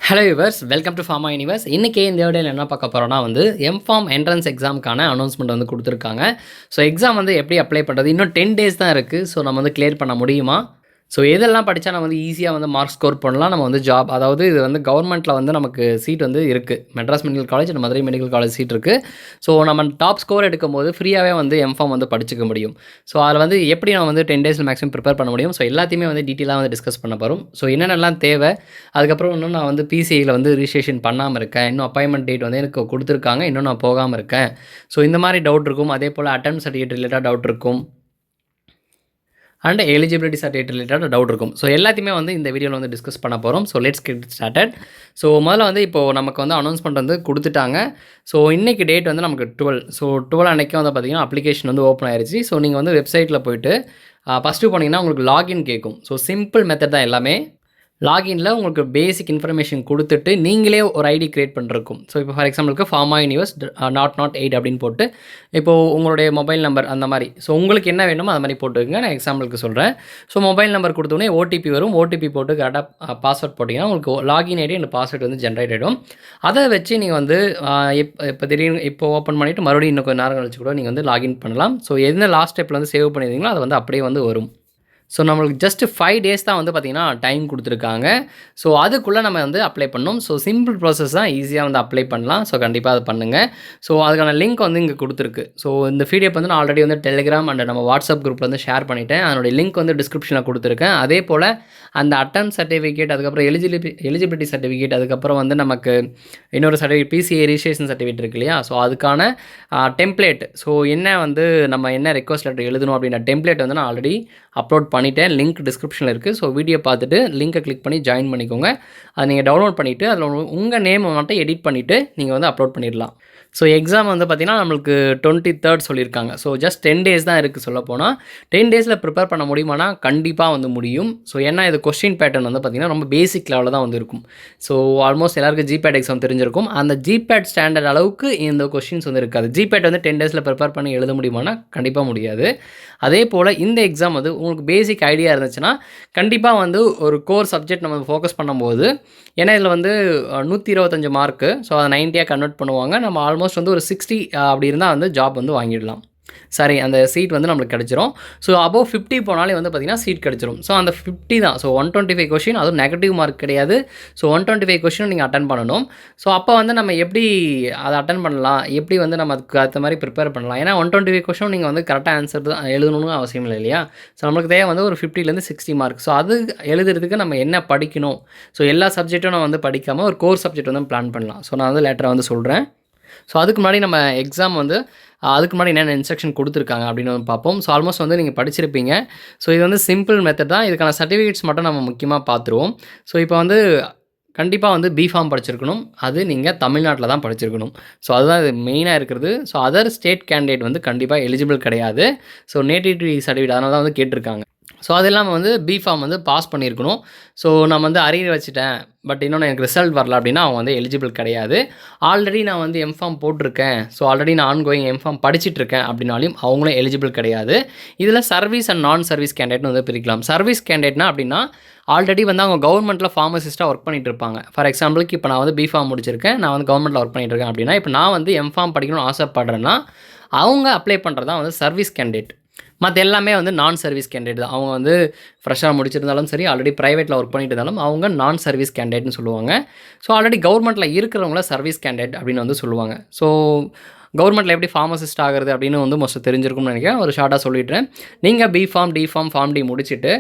Hello yours, welcome to pharma universe. இன்றைக்கி இந்த வீடியோவில் என்ன பார்க்க போகிறோன்னா எம்ஃபார்ம் என்ட்ரன்ஸ் எக்ஸாமுக்கான அனௌன்ஸ்மெண்ட் கொடுத்துருக்காங்க. ஸோ எக்ஸாம் எப்படி அப்ளை பண்ணுறது, இன்னும் 10 டேஸ் தான் இருக்குது. ஸோ நம்ம கிளியர் பண்ண முடியுமா? ஸோ எதெல்லாம் படித்தா நம்ம ஈஸியாக மார்க் ஸ்கோர் பண்ணலாம், நம்ம ஜாப், அதாவது இது கவர்மெண்ட்டில் நமக்கு சீட் இருக்குது. Madras medical college and Madurai medical college seat இருக்குது. ஸோ நம்ம டாப் ஸ்கோர் எடுக்கும்போது ஃப்ரீயாகவே எம்ஃபார்ம் படிச்சுக்க முடியும். ஸோ அதில் எப்படி நம்ம 10 டேஸில் மேக்ஸிமம் ப்ரிப்பேர் பண்ண முடியும். ஸோ எல்லாத்தையுமே டீட்டெயிலாக டிஸ்கஸ் பண்ண போகிறோம். ஸோ என்னென்னலாம் தேவை, அதுக்கப்புறம் இன்னும் நான் பிசிஐயில் ரிஜிஸ்ட்ரேஷன் பண்ணாமல் இருக்கேன், இன்னும் அப்பாயின்மெண்ட் டேட் எனக்கு கொடுத்துருக்காங்க, இன்னும் நான் போகாமல் இருக்கேன். ஸோ இந்த மாதிரி டவுட் இருக்கும். அதே போல் அட்டெம்ட் சர்டிஃபிகேட் ரிலேட்டாக டவுட் இருக்கும் and eligibility certificate related doubt இருக்கும். ஸோ எல்லாத்தையுமே இந்த வீடியோவில் டிஸ்கஸ் பண்ண போகிறோம். So let's get started. So முதல்ல இப்போது நமக்கு அனௌன்ஸ்மெண்ட் கொடுத்துட்டாங்க. ஸோ இன்றைக்கி டேட் நமக்கு 12. ஸோ 12 அன்றைக்கி பார்த்திங்கன்னா அப்ளிகேஷன் ஓப்பன் ஆயிடுச்சு. ஸோ நீங்கள் வெப்சைட்டில் போய்ட்டு ஃபஸ்ட்டு போனீங்கன்னா உங்களுக்கு லாகின் கேட்கும். ஸோ சிம்பிள் மெத்தட் தான் எல்லாமே. லாகின்ல உங்களுக்கு பேசிக் இன்ஃபர்மேஷன் கொடுத்துட்டு நீங்களே ஒரு ஐடி கிரியேட் பண்ணிருக்கும். ஸோ இப்போ ஃபார் எக்ஸாம்பிளுக்கு ஃபார்மா யூனிவர்ஸ் .8 அப்படின்னு போட்டு இப்போது உங்களுடைய மொபைல் நம்பர் அந்த மாதிரி, ஸோ உங்களுக்கு என்ன வேணுமோ அது மாதிரி போட்டுக்கங்க. நான் எக்ஸாம்பிளுக்கு சொல்கிறேன். ஸோ மொபைல் நம்பர் கொடுத்தோடனே ஓடிபி வரும். ஓடிபி போட்டு கரெக்டாக பாஸ்வேர்ட் போட்டிங்கன்னா உங்களுக்கு login ID and password generate ஆகிடும். அதை வச்சு நீங்கள் இப்போ திடீர்னு இப்போ ஓப்பன் பண்ணிவிட்டு மறுபடியும் இன்னும் கொஞ்சம் நேரம் கழிச்சு கூட நீங்கள் லாகின் பண்ணலாம். ஸோ என்ன லாஸ்ட் ஸ்டெப்பில் சேவ் பண்ணியிருந்தீங்களோ அது அப்படியே வரும். ஸோ நம்மளுக்கு ஜஸ்ட் 5 டேஸ் தான் பார்த்திங்கன்னா டைம் கொடுத்துருக்காங்க. ஸோ அதுக்குள்ளே நம்ம அப்ளை பண்ணணும். ஸோ சிம்பிள் ப்ராசஸ் தான், ஈஸியாக அப்ளை பண்ணலாம். ஸோ கண்டிப்பாக அதை பண்ணுங்கள். ஸோ அதுக்கான லிங்க் இங்கே கொடுத்துருக்கு. ஸோ இந்த பிடிஎஃப் நான் ஆல்ரெடி டெலிகிராம் அண்ட் நம்ம வாட்ஸ்அப் குரூப்பில் ஷேர் பண்ணிவிட்டேன். அதனுடைய லிங்க் டிஸ்கிரிப்ஷனில் கொடுத்துருக்கேன். அதே போல் அந்த அட்டம் சர்டிஃபிகேட், அதுக்கப்புறம் எலிஜிபிலிட்டி சர்டிஃபிகேட், அதுக்கப்புறம் நமக்கு இன்னொரு சர்டிஃபிகேட் பிசிஏ ரிஜிஸ்ட்ரேஷன் சர்டிஃபிகேட் இருக்கு இல்லையா? ஸோ அதுக்கான டெம்ப்ளேட், ஸோ என்ன நம்ம என்ன ரெக்வஸ்ட் லெட்டர் எழுதணும் அப்படின்ற டெம்ப்ளேட் நான் ஆல்ரெடி அப்லோட் பண்ணிட்டேன். லிங்க் டிஸ்கிரிப்ஷனில் இருக்குது. ஸோ வீடியோ பார்த்துட்டு லிங்க்கை கிளிக் பண்ணி ஜாயின் பண்ணிக்கோங்க. அதை நீங்கள் டவுன்லோட் பண்ணிவிட்டு அதில் உங்கள் நேமை மட்டும் எடிட் பண்ணிவிட்டு நீங்கள் அப்லோட் பண்ணிடலாம். ஸோ எக்ஸாம் பார்த்திங்கன்னா நம்மளுக்கு 23rd சொல்லியிருக்காங்க. ஸோ ஜஸ்ட் 10 டேஸ் தான் இருக்குது. சொல்லப்போனால் 10 டேஸில் ப்ரிப்பேர் பண்ண முடியுமானா கண்டிப்பாக முடியும். ஸோ ஏன்னா இது கொஸ்டின் பேட்டர்ன் பார்த்திங்கன்னா ரொம்ப பேசிக் லெவலில் தான் இருக்கும். ஸோ ஆல்மோஸ்ட் எல்லாருக்கும் ஜிபேட் எக்ஸாம் தெரிஞ்சிருக்கும். அந்த ஜிபேட் ஸ்டாண்டர்ட் அளவுக்கு இந்த கொஸ்டின்ஸ் இருக்காது. ஜிபேட் 10 டேஸில் ப்ரிப்பேர் பண்ணி எழுத முடியுமானா கண்டிப்பாக முடியாது. அதே போல் இந்த எக்ஸாம் உங்களுக்கு பேசிக் ஐடியா இருந்துச்சுன்னா கண்டிப்பாக ஒரு கோர் சப்ஜெக்ட் நம்ம ஃபோக்கஸ் பண்ணும்போது, ஏன்னா இதில் 125 மார்க்கு. ஸோ அதை 90யாக கன்வெர்ட் பண்ணுவாங்க. நம்ம ஆல்மோஸ்ட் ஒரு 60 அப்படி இருந்தால் ஜாப் வாங்கிடலாம். சரி, அந்த சீட் நம்மளுக்கு கிடச்சிரும். ஸோ அபோவ் 50 போனாலே பார்த்திங்கன்னா சீட் கிடச்சிரும். ஸோ அந்த 50 தான். ஸோ 125 கொஷின், அதுவும் நெகட்டிவ் மார்க் கிடையாது. ஸோ 125 கொஷின் நீங்கள் அட்டன் பண்ணணும். ஸோ அப்போ நம்ம எப்படி அதை அட்டன் பண்ணலாம், எப்படி நம்ம அதுக்கு ஏற்ற மாதிரி ப்ரிப்பேர் பண்ணலாம். ஏன்னா 125 கொஷின் நீங்கள் கரெக்டாக ஆன்சர் தான் எழுதணும்னு அவசியம் இல்லை இல்லையா? ஸோ நம்மளுக்கு தேவை ஒரு 50லேருந்து 60 மார்க். ஸோ அது எழுதுறதுக்கு நம்ம என்ன படிக்கணும், ஸோ எல்லா சப்ஜெக்ட்டும் நான் படிக்காமல் ஒரு கோர் சப்ஜெக்ட் பிளான் பண்ணலாம். ஸோ நான் லேட்டராக சொல்கிறேன். ஸோ அதுக்கு முன்னாடி நம்ம எக்ஸாம் அதுக்கு முன்னாடி என்னென்ன இன்ஸ்ட்ரக்ஷன் கொடுத்துருக்காங்க அப்படின்னு பார்ப்போம். ஸோ ஆல்மோஸ்ட் நீங்கள் படிச்சிருப்பீங்க. ஸோ இது சிம்பிள் மெத்தட் தான். இதுக்கான சர்டிஃபிகேட்ஸ் மட்டும் நம்ம முக்கியமாக பார்த்துருவோம். ஸோ இப்போ கண்டிப்பாக பிஃபார்ம் படிச்சிருக்கணும். அது நீங்கள் தமிழ்நாட்டில் தான் படிச்சிருக்கணும். ஸோ அதுதான் இது மெயினாக இருக்கிறது. ஸோ அதர் ஸ்டேட் கேண்டிடேட் கண்டிப்பாக எலிஜிபிள் கிடையாது. ஸோ நேட்டிவிட்டி சர்டிஃபிகேட் அதனால தான் கேட்டிருக்காங்க. ஸோ அது இல்லாமல் பிஃபார்ம் பாஸ் பண்ணியிருக்கணும். ஸோ நான் அரியர் வச்சுட்டேன், பட் இன்னொன்று எனக்கு ரிசல்ட் வரல அப்படின்னா அவங்க எலிஜிபிள் கிடையாது. ஆல்ரெடி நான் எம்ஃபார்ம் போட்டிருக்கேன், ஸோ ஆல்ரெடி நான் ஆன்கோயிங் எம்ஃபார்ம் படிச்சுட்ருக்கேன் அப்படின்னாலும் அவங்களும் எலிஜிபிள் கிடையாது. இதில் சர்வீஸ் அண்ட் நான் சர்வீஸ் கேண்டிடேட்னு பிரிக்கலாம். சர்வீஸ் கேண்டிடேட்னா அப்படின்னா ஆல்ரெடி அவங்க கவர்மெண்ட்டில் ஃபார்மசிஸ்ட்டாக ஒர்க் பண்ணிட்டு இருப்பாங்க. ஃபார் எக்ஸாம்பிளுக்கு இப்போ நான் பிஃபார்ம் முடிச்சிருக்கேன், நான் கவர்மெண்ட்டில் ஒர்க் பண்ணிட்டு இருக்கேன் அப்படின்னா, இப்போ நான் எம்ஃபார்ம் படிக்கணும்னு ஆசைப்படுறேன்னா அவங்க அப்ளை பண்ணுறது தான் சர்வீஸ் கேண்டிடேட். மற்ற எல்லாமே நான் சர்வீஸ் கேண்டிடேட் தான். அவங்க ஃப்ரெஷ்ஷாக முடிச்சிருந்தாலும் சரி, ஆல்ரெடி ப்ரைவேட்டில் ஒர்க் பண்ணிட்டு இருந்தாலும் அவங்க நான் சர்வீஸ் கேண்டிடேட்னு சொல்லுவாங்க. ஸோ ஆல்ரெடி கவர்மெண்ட்டில் இருக்கிறவங்கள சர்வீஸ் கேண்டிடேட் அப்படின்னு சொல்லுவாங்க. ஸோ கவர்மெண்ட்டில் எப்படி ஃபார்மசிஸ்ட் ஆகிறது அப்படின்னு மோஸ்ட் தெரிஞ்சிருக்கும்னு நினைக்கிறேன். ஒரு ஷார்ட்டாக சொல்லிடுறேன். நீங்கள் பிஃபார்ம், டிஃபார்ம், ஃபார்ம் டி முடிச்சுட்டு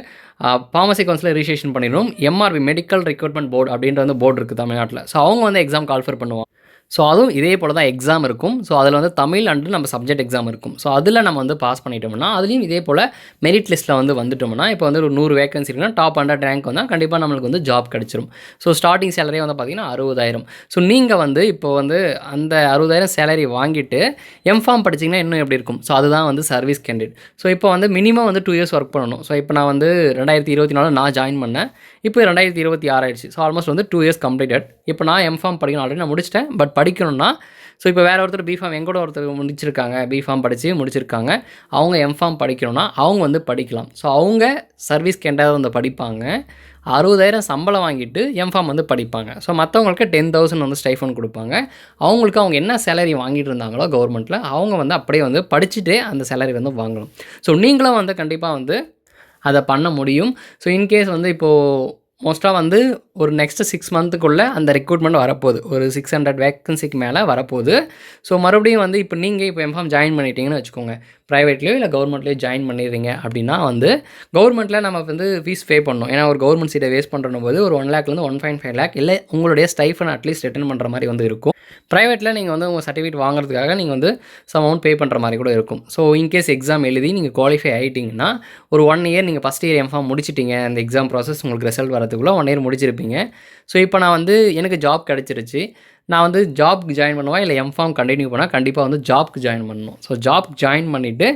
ஃபார்மசி கவுன்சிலில் ரிஜிஸ்ட்ரேஷன் பண்ணிடணும். எம்ஆர்பி மெடிக்கல் ரெக்ரூட்மெண்ட் போர்டு அப்படின்ற போர்டு இருக்குது தமிழ்நாட்டில். ஸோ அவங்க எக்ஸாம் கால்ஃபர் பண்ணுவாங்க. ஸோ அதுவும் இதே போல் தான் எக்ஸாம் இருக்கும். ஸோ அதில் தமிழ் அண்டு நம்ம சப்ஜெக்ட் எக்ஸாம் இருக்கும். ஸோ அதில் நம்ம பாஸ் பண்ணிட்டோம்னா அதுலேயும் இதே போல் மெரிட் லிஸ்ட்டில் வந்துட்டோம்னா, இப்போ ஒரு 100 வேகன்சி இருக்குன்னா டாப் 100 ரேங்க் வந்தால் கண்டிப்பாக நம்மளுக்கு ஜாப் கிடச்சிரும். ஸோ ஸ்டார்டிங் சேலரி பார்த்திங்கன்னா 60,000. ஸோ நீங்கள் இப்போ அந்த 60,000 சேலரி வாங்கிட்டு எம்ஃபார்ம் படிச்சிங்கன்னா இன்னும் எப்படி இருக்கும்? ஸோ அதுதான் சர்வீஸ் கேண்டிடேட். ஸோ இப்போ மினிமம் 2 இயர்ஸ் ஒர்க் பண்ணணும். ஸோ இப்போ நான் 2024 நான் ஜாயின் பண்ணேன். இப்போ 2026 ஆயிடுச்சு. So almost 2 years completed. இப்போ நான் எம்ஃபார்ம் படிக்கணும், ஆல்ரெடி நான் முடிச்சிட்டேன். பட் படிக்கணும்னா ஸோ இப்போ வேறு ஒருத்தர் பிஃபார்ம் எங்கூட ஒருத்தர் முடிச்சிருக்காங்க, பிஃபார்ம் படித்து முடிச்சிருக்காங்க. அவங்க எம்ஃபார்ம் படிக்கணும்னா அவங்க வந்து படிக்கலாம். ஸோ அவங்க சர்வீஸ்க்கு எண்டாவது வந்து படிப்பாங்க. 60,000 சம்பளம் வாங்கிட்டு எம்ஃபார்ம் வந்து படிப்பாங்க. ஸோ மற்றவங்களுக்கு 10,000 வந்து ஸ்டைஃபண்ட் கொடுப்பாங்க. அவங்களுக்கு அவங்க என்ன சேலரி வாங்கிட்டு இருந்தாங்களோ கவர்மெண்ட்டில் அவங்க வந்து அப்படியே வந்து படிச்சுட்டே அந்த சேலரி வந்து வாங்கணும். ஸோ நீங்களும் வந்து கண்டிப்பாக வந்து அதை பண்ண முடியும். ஸோ இன்கேஸ் வந்து இப்போது மோஸ்ட்டாக வந்து ஒரு நெக்ஸ்ட்டு 6 மந்த்துக்குள்ளே அந்த ரெக்ரூட்மெண்ட் வரப்போகுது. ஒரு 600 வேக்கன்சிக்கு மேலே வரப்போகுது. ஸோ மறுபடியும் வந்து இப்போ நீங்கள் இப்போ எம்ஃபார்ம் ஜாயின் பண்ணிட்டீங்கன்னு வச்சுக்கோங்க. ப்ரைவேட்லேயோ இல்லை கவர்மெண்ட்லேயோ ஜாயின் பண்ணிடுறீங்க அப்படின்னா வந்து கவர்மெண்ட்டில் நம்ம வந்து ஃபீஸ் பே பண்ணணும். ஏன்னா ஒரு கவர்மெண்ட் சீட்டை வேஸ்ட் பண்ணுறோம் போது ஒரு 1 லேக்லேருந்து 1.5 லேக் இல்லை உங்களுடைய ஸ்டைஃபன் அட்லீஸ்ட் ரிட்டர்ன் பண்ணுற மாதிரி வந்து இருக்கும். ப்ரைவேட்டில் நீங்கள் வந்து உங்கள் சர்டிஃபிகேட் வாங்குறதுக்காக நீங்கள் வந்து சம் அமௌண்ட் பே பண்ணுற மாதிரி கூட இருக்கும். ஸோ இன்கேஸ் எக்ஸாம் எழுதி நீங்கள் குவாலிஃபை ஆகிட்டிங்கன்னா ஒரு 1 இயர் நீங்கள் ஃபஸ்ட் இயர் எம்ஃபார்ம் முடிச்சிட்டிங்க. அந்த எக்ஸாம் ப்ராசஸ் உங்களுக்கு ரிசல்ட் வரதுக்குள்ளே 1 இயர் முடிச்சிருப்பீங்க. ஸோ இப்போ நான் வந்து எனக்கு ஜாப் கிடச்சிருச்சு. நான் வந்து ஜாப்க்கு ஜாயின் பண்ணுவேன் இல்லை எம்ஃபார்ம் கண்டினியூ பண்ணால் கண்டிப்பாக வந்து ஜாப்க்கு ஜாயின் பண்ணணும். ஸோ ஜாப்க்கு ஜாயின் பண்ணிவிட்டு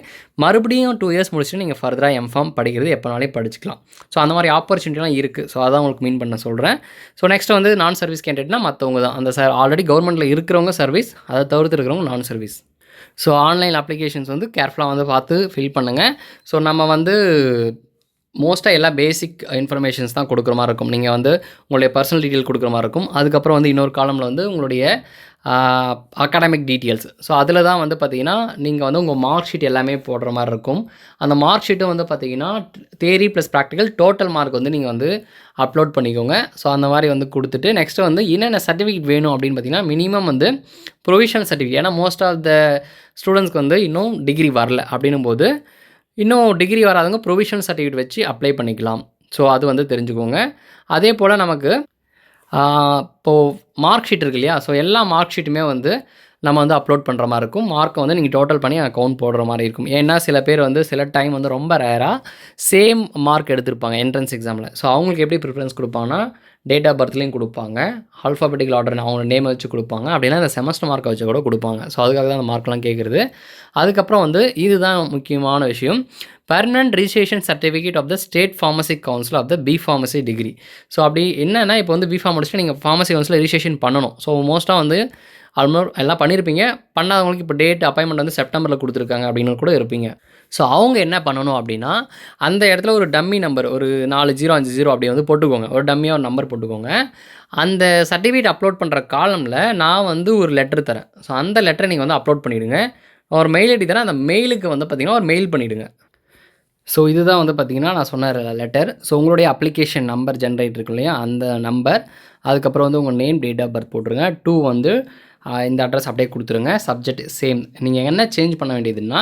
மறுபடியும் 2 இயர்ஸ் முடிச்சுட்டு நீங்கள் ஃபர்தராக எம்ஃபார்ம் படிக்கிறது எப்போனாலே படிச்சுக்கலாம். ஸோ அந்த மாதிரி ஆப்பர்ச்சுனிட்டிலாம் இருக்குது. ஸோ அதான் உங்களுக்கு மீன் பண்ண சொல்கிறேன். ஸோ நெக்ஸ்ட் வந்து நான் சர்வீஸ் கேண்டிடேட்னா மற்றவங்க தான். அந்த ஆல்ரெடி கவர்மெண்ட்டில் இருக்கிறவங்க சர்வீஸ், அதை தவிர்த்து இருக்கிறவங்க நான் சர்வீஸ். ஸோ ஆன்லைன் அப்ளிகேஷன்ஸ் வந்து கேர்ஃபுல்லாக வந்து பார்த்து ஃபில் பண்ணுங்கள். ஸோ நம்ம வந்து மோஸ்ட்டாக எல்லா பேசிக் இன்ஃபர்மேஷன்ஸ் தான் கொடுக்குற மாதிரி இருக்கும். நீங்கள் வந்து உங்களுடைய பர்சனல் டீட்டெயில் கொடுக்குற மாதிரி இருக்கும். அதுக்கப்புறம் வந்து இன்னொரு காலமில் வந்து உங்களுடைய அகாடமிக் டீட்டெயில்ஸ். ஸோ அதில் தான் வந்து பார்த்திங்கன்னா நீங்கள் வந்து உங்கள் மார்க் ஷீட் எல்லாமே போடுற மாதிரி இருக்கும். அந்த மார்க் ஷீட்டும் வந்து பார்த்திங்கன்னா theory plus practical total mark வந்து நீங்கள் வந்து அப்லோட் பண்ணிக்கோங்க. ஸோ அந்த மாதிரி வந்து கொடுத்துட்டு நெக்ஸ்ட்டு வந்து என்னென்ன சர்டிஃபிகேட் வேணும் அப்படின்னு பார்த்திங்கன்னா மினிமம் வந்து ப்ரொவிஷனல் சர்டிஃபிகேட். ஏன்னா மோஸ்ட் ஆஃப் த ஸ்டூடெண்ட்ஸ்க்கு வந்து இன்னும் டிகிரி வரல அப்படின்னும் போது இன்னும் டிகிரி வராதவங்க ப்ரொவிஷனல் சர்டிஃபிகேட் வச்சு அப்ளை பண்ணிக்கலாம். ஸோ அது வந்து தெரிஞ்சுக்கோங்க. அதே போல் நமக்கு இப்போது மார்க் ஷீட் இருக்கு இல்லையா? ஸோ எல்லா மார்க் ஷீட்டுமே வந்து நம்ம வந்து அப்லோட் பண்ணுற மாதிரி இருக்கும். மார்க்கை வந்து நீங்கள் டோட்டல் பண்ணி அக்கௌண்ட் போடுற மாதிரி இருக்கும். ஏன்னா சில பேர் வந்து சில டைம் வந்து ரொம்ப ரேராக சேம் மார்க் எடுத்திருப்பாங்க என்ட்ரன்ஸ் எக்ஸாமில். ஸோ அவங்களுக்கு எப்படி ப்ரிஃபரன்ஸ் கொடுப்பாங்கன்னா டேட் ஆஃப் பர்த்லேயும் கொடுப்பாங்க, ஆல்ஃபாபெட்டிக்கல் ஆர்டர் அவங்க நேமை வச்சு கொடுப்பாங்க, அப்படின்னா இந்த செமஸ்டர் மார்க்கை வச்சு கூட கொடுப்பாங்க. ஸோ அதுக்காக தான் அந்த மார்க்லாம் கேட்குறது. அதுக்கப்புறம் வந்து இதுதான் முக்கியமான விஷயம், permanent registration certificate of the state pharmacy council of the B pharmacy degree. So அப்படி என்னென்னா இப்போ வந்து பி ஃபார்ம் முடிச்சுட்டு நீங்கள் ஃபார்மசி கவுன்சில் ரிஜிஸ்ட்ரேஷன் பண்ணணும். ஸோ மோஸ்ட்டாக வந்து ஆல்மோஸ்ட் எல்லாம் பண்ணியிருப்பீங்க. பண்ணாதவங்களுக்கு இப்போ டேட் அப்பாயின்மெண்ட் வந்து செப்டம்பரில் கொடுத்துருக்காங்க அப்படின்னு கூட இருப்பீங்க. ஸோ அவங்க என்ன பண்ணணும் அப்படின்னா அந்த இடத்துல ஒரு டம்மி நம்பர் ஒரு 4050 அப்படி வந்து போட்டுக்கோங்க. ஒரு டம்மியாக ஒரு நம்பர் போட்டுக்கோங்க. அந்த சர்டிஃபிகேட் அப்லோட் பண்ணுற காலமில் நான் வந்து ஒரு லெட்டர் தரேன். ஸோ அந்த லெட்டரை நீங்கள் வந்து அப்லோட் பண்ணிவிடுங்க. ஒரு மெயில் ஐடி தரேன். அந்த மெயிலுக்கு வந்து பார்த்திங்கன்னா ஒரு மெயில் பண்ணிவிடுங்க. ஸோ இதுதான் வந்து பார்த்திங்கன்னா நான் சொன்ன லெட்டர். ஸோ உங்களுடைய அப்ளிகேஷன் நம்பர் ஜென்ரேட் இருக்கு இல்லையா, அந்த நம்பர், அதுக்கப்புறம் வந்து உங்கள் நேம், டேட் ஆஃப் பர்த் போட்டுருங்க. 2 வந்து இந்த அட்ரஸ் அப்படியே கொடுத்துருங்க. Subject same. நீங்கள் என்ன சேஞ்ச் பண்ண வேண்டியதுன்னா,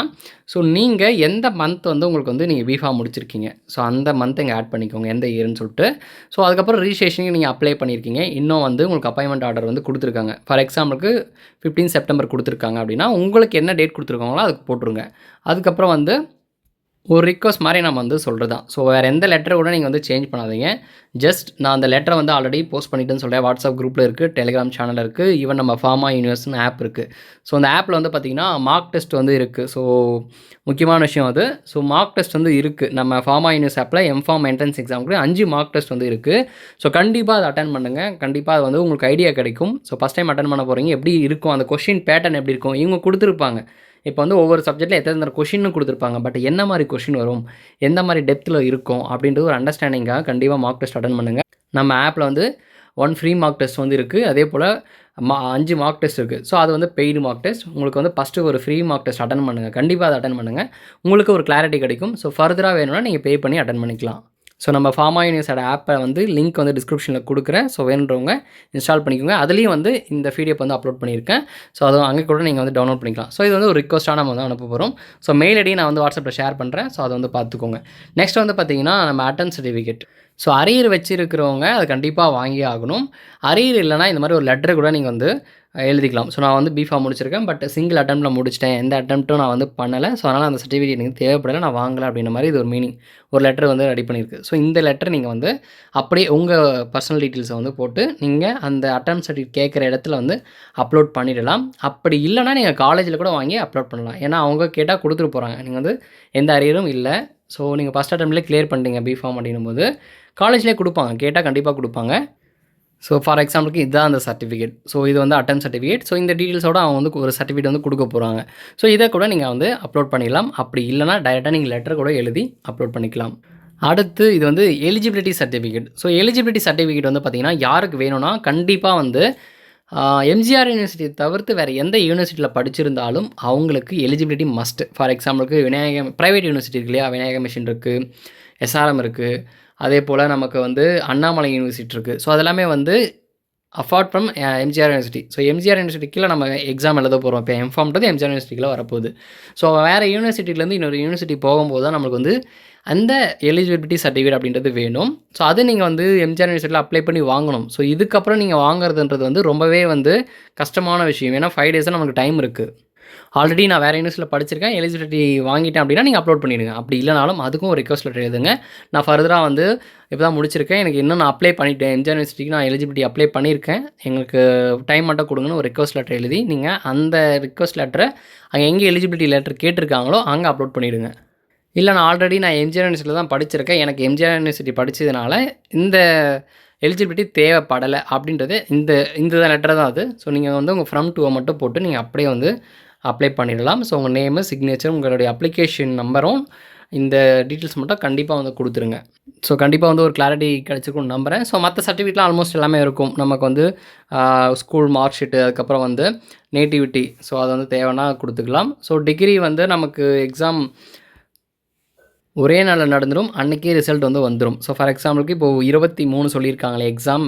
ஸோ நீங்கள் எந்த மந்த் வந்து உங்களுக்கு வந்து நீங்கள் பிஃபார்ம் முடிச்சிருக்கீங்க, ஸோ அந்த மந்த் இங்கே ஆட் பண்ணிக்கோங்க எந்த இயர்னு சொல்லிட்டு. ஸோ அதுக்கப்புறம் ரிஜிஸ்ட்ரேஷனுக்கு நீங்கள் அப்ளை பண்ணியிருக்கீங்க. இன்னும் வந்து உங்களுக்கு அப்பாயின்மெண்ட் ஆர்டர் வந்து கொடுத்துருக்காங்க. ஃபார் எக்ஸாம்பிளுக்கு 15 செப்டம்பர் கொடுத்துருக்காங்க அப்படின்னா உங்களுக்கு என்ன டேட் கொடுத்துருக்காங்களோ அதுக்கு போட்டுருங்க. அதுக்கப்புறம் வந்து ஒரு ரிக்வஸ்ட் மாதிரி நம்ம வந்து சொல்கிறது தான். ஸோ வேறு எந்த லெட்டரை கூட நீங்கள் வந்து சேஞ்ச் பண்ணாதீங்க. ஜஸ்ட் நான் அந்த லெட்டரை வந்து ஆல்ரெடி போஸ்ட் பண்ணிட்டேன்னு சொல்கிறேன். வாட்ஸ்அப் குரூப்பில் இருக்குது, டெலிகிராம் சேனல் இருக்குது, ஈவன் நம்ம ஃபார்மா யூனிவர்ஸ்னு ஆப் இருக்குது. ஸோ அந்த ஆப்பில் வந்து பார்த்திங்கன்னா மார்க் டெஸ்ட் வந்து இருக்குது. ஸோ முக்கியமான விஷயம் அது. ஸோ மார்க் டெஸ்ட் வந்து இருக்குது. நம்ம ஃபார்மா யூனிவர்ஸ் ஆப்பில் எம்ஃபார்ம் என்ட்ரன்ஸ் எக்ஸாமுக்கு 5 மார்க் டெஸ்ட் வந்து இருக்குது. ஸோ கண்டிப்பாக அதை அட்டன் பண்ணுங்கள். கண்டிப்பாக அது வந்து உங்களுக்கு ஐடியா கிடைக்கும். ஸோ ஃபஸ்ட் டைம் அட்டன் பண்ண போகிறீங்க, எப்படி இருக்கும், அந்த கொஷின் பேட்டர்ன் எப்படி இருக்கும், இவங்க கொடுத்துருப்பாங்க. இப்போ வந்து ஒவ்வொரு சப்ஜெக்ட்டில் எத்தனை கொஷின்னு கொடுத்துருப்பாங்க. பட் என்ன மாதிரி கொஷின் வரும், எந்த மாதிரி டெப்த்தில் இருக்கும் அப்படின்றது ஒரு அண்டர்ஸ்டாண்டிங்காக கண்டிப்பாக மார்க் டெஸ்ட் அட்டன் பண்ணுங்கள். நம்ம ஆப்பில் வந்து 1 ஃப்ரீ மார்க் டெஸ்ட் வந்து இருக்குது. அதே போல் 5 மார்க் டெஸ்ட் இருக்குது. ஸோ அது வந்து பெய்டு மார்க் டெஸ்ட். உங்களுக்கு வந்து ஃபஸ்ட்டு ஒரு ஃப்ரீ மார்க் டெஸ்ட் அட்டன் பண்ணுங்கள். கண்டிப்பாக அதை அட்டன் பண்ணுங்கள். உங்களுக்கு ஒரு கிளாரிட்டி கிடைக்கும். ஸோ ஃபர்தராக வேணும்னா நீங்கள் பே பண்ணி அட்டன் பண்ணிக்கலாம். ஸோ நம்ம ஃபார்மா யூனிவர்ஸோட ஆப்பை வந்து லிங்க் வந்து டிஸ்கிரிப்ஷனில் கொடுக்குறேன். ஸோ வேணுன்றவங்க இன்ஸ்டால் பண்ணிக்கோங்க. அதுலேயும் வந்து இந்த பிடிஎஃப் வந்து அப்லோட் பண்ணியிருக்கேன். ஸோ அது அங்கே கூட நீங்கள் வந்து டவுன்லோட் பண்ணிக்கலாம். ஸோ இது வந்து ஒரு ரிக்வஸ்ட்டாக நம்ம வந்து அனுப்ப போகிறோம். ஸோ மெயில் ஐடி நான் வந்து வாட்ஸ்அப்பில் ஷேர் பண்ணுறேன். ஸோ அதை வந்து பார்த்துக்கோங்க. நெக்ஸ்ட் வந்து பார்த்திங்கன்னா நம்ம அட்டன் சர்டிஃபிகேட். ஸோ அரியர் வச்சுருக்கிறவங்க அது கண்டிப்பாக வாங்கி ஆகணும். அரியர் இல்லைனா இந்த மாதிரி ஒரு லெட்டர் கூட நீங்கள் வந்து எழுதிக்கலாம். ஸோ நான் வந்து பிஃபார்ம் முடிச்சிருக்கேன், பட் சிங்கிள் அட்டெம்ப்ட்டில் முடிச்சிட்டேன், எந்த அட்டெம்ப்ட்டும் நான் வந்து பண்ணலை, ஸோ அதனால் அந்த சர்டிஃபிகேட் எனக்கு தேவைப்படலை, நான் வாங்கலை அப்படின்ற மாதிரி இது ஒரு மீனிங், ஒரு லெட்டர் வந்து ரெடி பண்ணியிருக்கு. ஸோ இந்த லெட்டர் நீங்கள் வந்து அப்படியே உங்கள் பர்சனல் டீட்டெயில்ஸை வந்து போட்டு நீங்கள் அந்த அட்டெம்ப்ட் சர்டிஃபிகேட் கேட்குற இடத்துல வந்து அப்லோட் பண்ணிடலாம். அப்படி இல்லைனா நீங்கள் காலேஜில் கூட வாங்கி அப்லோட் பண்ணலாம். ஏன்னா அவங்க கேட்டால் கொடுத்துட்டு போகிறாங்க, நீங்கள் வந்து எந்த அரியரும் இல்லை, ஸோ நீங்கள் ஃபஸ்ட் அட்டெம்ப்ட்லேயே கிளியர் பண்ணிட்டீங்க பிஃபார்ம் அப்படின்னும் போது காலேஜ்லேயே கொடுப்பாங்க, கேட்டால் கண்டிப்பாக கொடுப்பாங்க. ஸோ ஃபார் எக்ஸாம்பிளுக்கு இதுதான் அந்த சர்டிஃபிகேட். ஸோ இது வந்து அட்டெம்ப்ட் சர்டிஃபிகேட். ஸோ இந்த டீட்டெயில்ஸோட அவங்க வந்து ஒரு சர்டிஃபிகேட் வந்து கொடுக்க போகிறாங்க. ஸோ இதை கூட நீங்கள் வந்து அப்லோட் பண்ணிடலாம். அப்படி இல்லைனா டைரெக்டாக நீங்கள் லெட்டர் கூட எழுதி அப்லோட் பண்ணிக்கலாம். அடுத்து இது வந்து eligibility certificate. So eligibility certificate வந்து பார்த்திங்கன்னா யாருக்கு வேணும்னா கண்டிப்பாக வந்து எம்ஜிஆர் யூனிவர்சிட்டியை தவிர்த்து வேறு எந்த யூனிவர்சிட்டியில் படிச்சிருந்தாலும் அவங்களுக்கு எலிஜிபிலிட்டி மஸ்ட். ஃபார் எக்ஸாம்பிளுக்கு விநாயகம் ப்ரைவேட் யூனிவர்சிட்டி இருக்கு இல்லையா, விநாயக மிஷன் இருக்குது, எஸ்ஆர்எம் இருக்குது, அதே போல் நமக்கு வந்து அண்ணாமலை யூனிவர்சிட்டி இருக்குது. ஸோ அதெல்லாமே வந்து apart from MGR university. So MGR யூனிவர்சிட்டிக்குள்ள நம்ம எக்ஸாம் எழுத போகிறோம். இப்போ எம்ஃபார்ம்ன்றது எம்ஜிஆர் யூனிவர்சிட்டிக்குள்ள வரப்போகுது. ஸோ வேறு யூனிவர்சிட்டிலேருந்து இன்னொரு யூனிவர்சிட்டி போகும்போது தான் நம்மளுக்கு வந்து அந்த எலிஜிபிலிட்டி சர்டிஃபிகேட் அப்படின்றது வேணும். ஸோ அது நீங்கள் வந்து எம்ஜிஆர் யூனிவர்சிட்டியில் அப்ளை பண்ணி வாங்கணும். ஸோ இதுக்கப்புறம் நீங்கள் வாங்குறதுன்றது வந்து ரொம்பவே வந்து கஷ்டமான விஷயம். ஏன்னா 5 days தான் நமக்கு டைம் இருக்குது. ஆல்ரெடி நான் வேறு யூனிவர்சிட்டியில் படிச்சிருக்கேன், எலிஜிபிலிட்டி வாங்கிட்டேன் அப்படின்னா நீங்கள் அப்லோட் பண்ணிவிடுங்க. அப்படி இல்லைனாலும் அதுக்கும் ஒரு ரிக்வஸ்ட் லெட்டர் எழுதுங்க. நான் ஃபர்தராக வந்து இப்போ தான் முடிச்சிருக்கேன், எனக்கு இன்னும் நான் அப்ளை பண்ணிவிட்டேன், எம்ஜிஆர் யூனிவர்சிட்டிக்கு நான் எலிஜிபிலிட்டி அப்ளை பண்ணியிருக்கேன், எங்களுக்கு டைம் மட்டும் கொடுங்கன்னு ஒரு ரிக்வஸ்ட் லெட்டர் எழுதி நீங்கள் அந்த ரிக்வஸ்ட் லெட்டரை அங்கே எங்கே எலிஜிபிலிட்டி லெட்டர் கேட்டிருக்காங்களோ அங்கே அப்லோட் பண்ணிவிடுங்க. இல்லை நான் ஆல்ரெடி எம்ஜிஆர் யூனிவர்சிட்டியில் தான் படிச்சிருக்கேன், எனக்கு எம்ஜிஆர் யூனிவர்சிட்டி படித்ததுனால இந்த எலிஜிபிலிட்டி தேவைப்படலை அப்படின்றது இந்த லெட்டர் தான் அது. ஸோ நீங்கள் வந்து உங்கள் ஃப்ரம் டூவை மட்டும் போட்டு நீங்கள் அப்படியே வந்து அப்ளை பண்ணிடலாம். ஸோ உங்கள் நேமு, சிக்னேச்சர், உங்களுடைய அப்ளிகேஷன் நம்பரும் இந்த டீட்டெயில்ஸ் மட்டும் கண்டிப்பாக வந்து கொடுத்துருங்க. ஸோ கண்டிப்பாக வந்து ஒரு கிளாரிட்டி கிடச்சிருக்கும்னு நம்புகிறேன். ஸோ மற்ற சர்டிஃபிகேட்லாம் ஆல்மோஸ்ட் எல்லாமே இருக்கும். நமக்கு வந்து ஸ்கூல் மார்க் ஷீட்டு, அதுக்கப்புறம் வந்து நேட்டிவிட்டி, ஸோ அது வந்து தேவைன்னா கொடுத்துக்கலாம். ஸோ டிகிரி வந்து நமக்கு எக்ஸாம் ஒரே நாளில் நடந்துடும், அன்றைக்கே ரிசல்ட் வந்து வந்துடும். ஸோ ஃபார் எக்ஸாம்பிளுக்கு இப்போது 23 சொல்லியிருக்காங்களே எக்ஸாம்,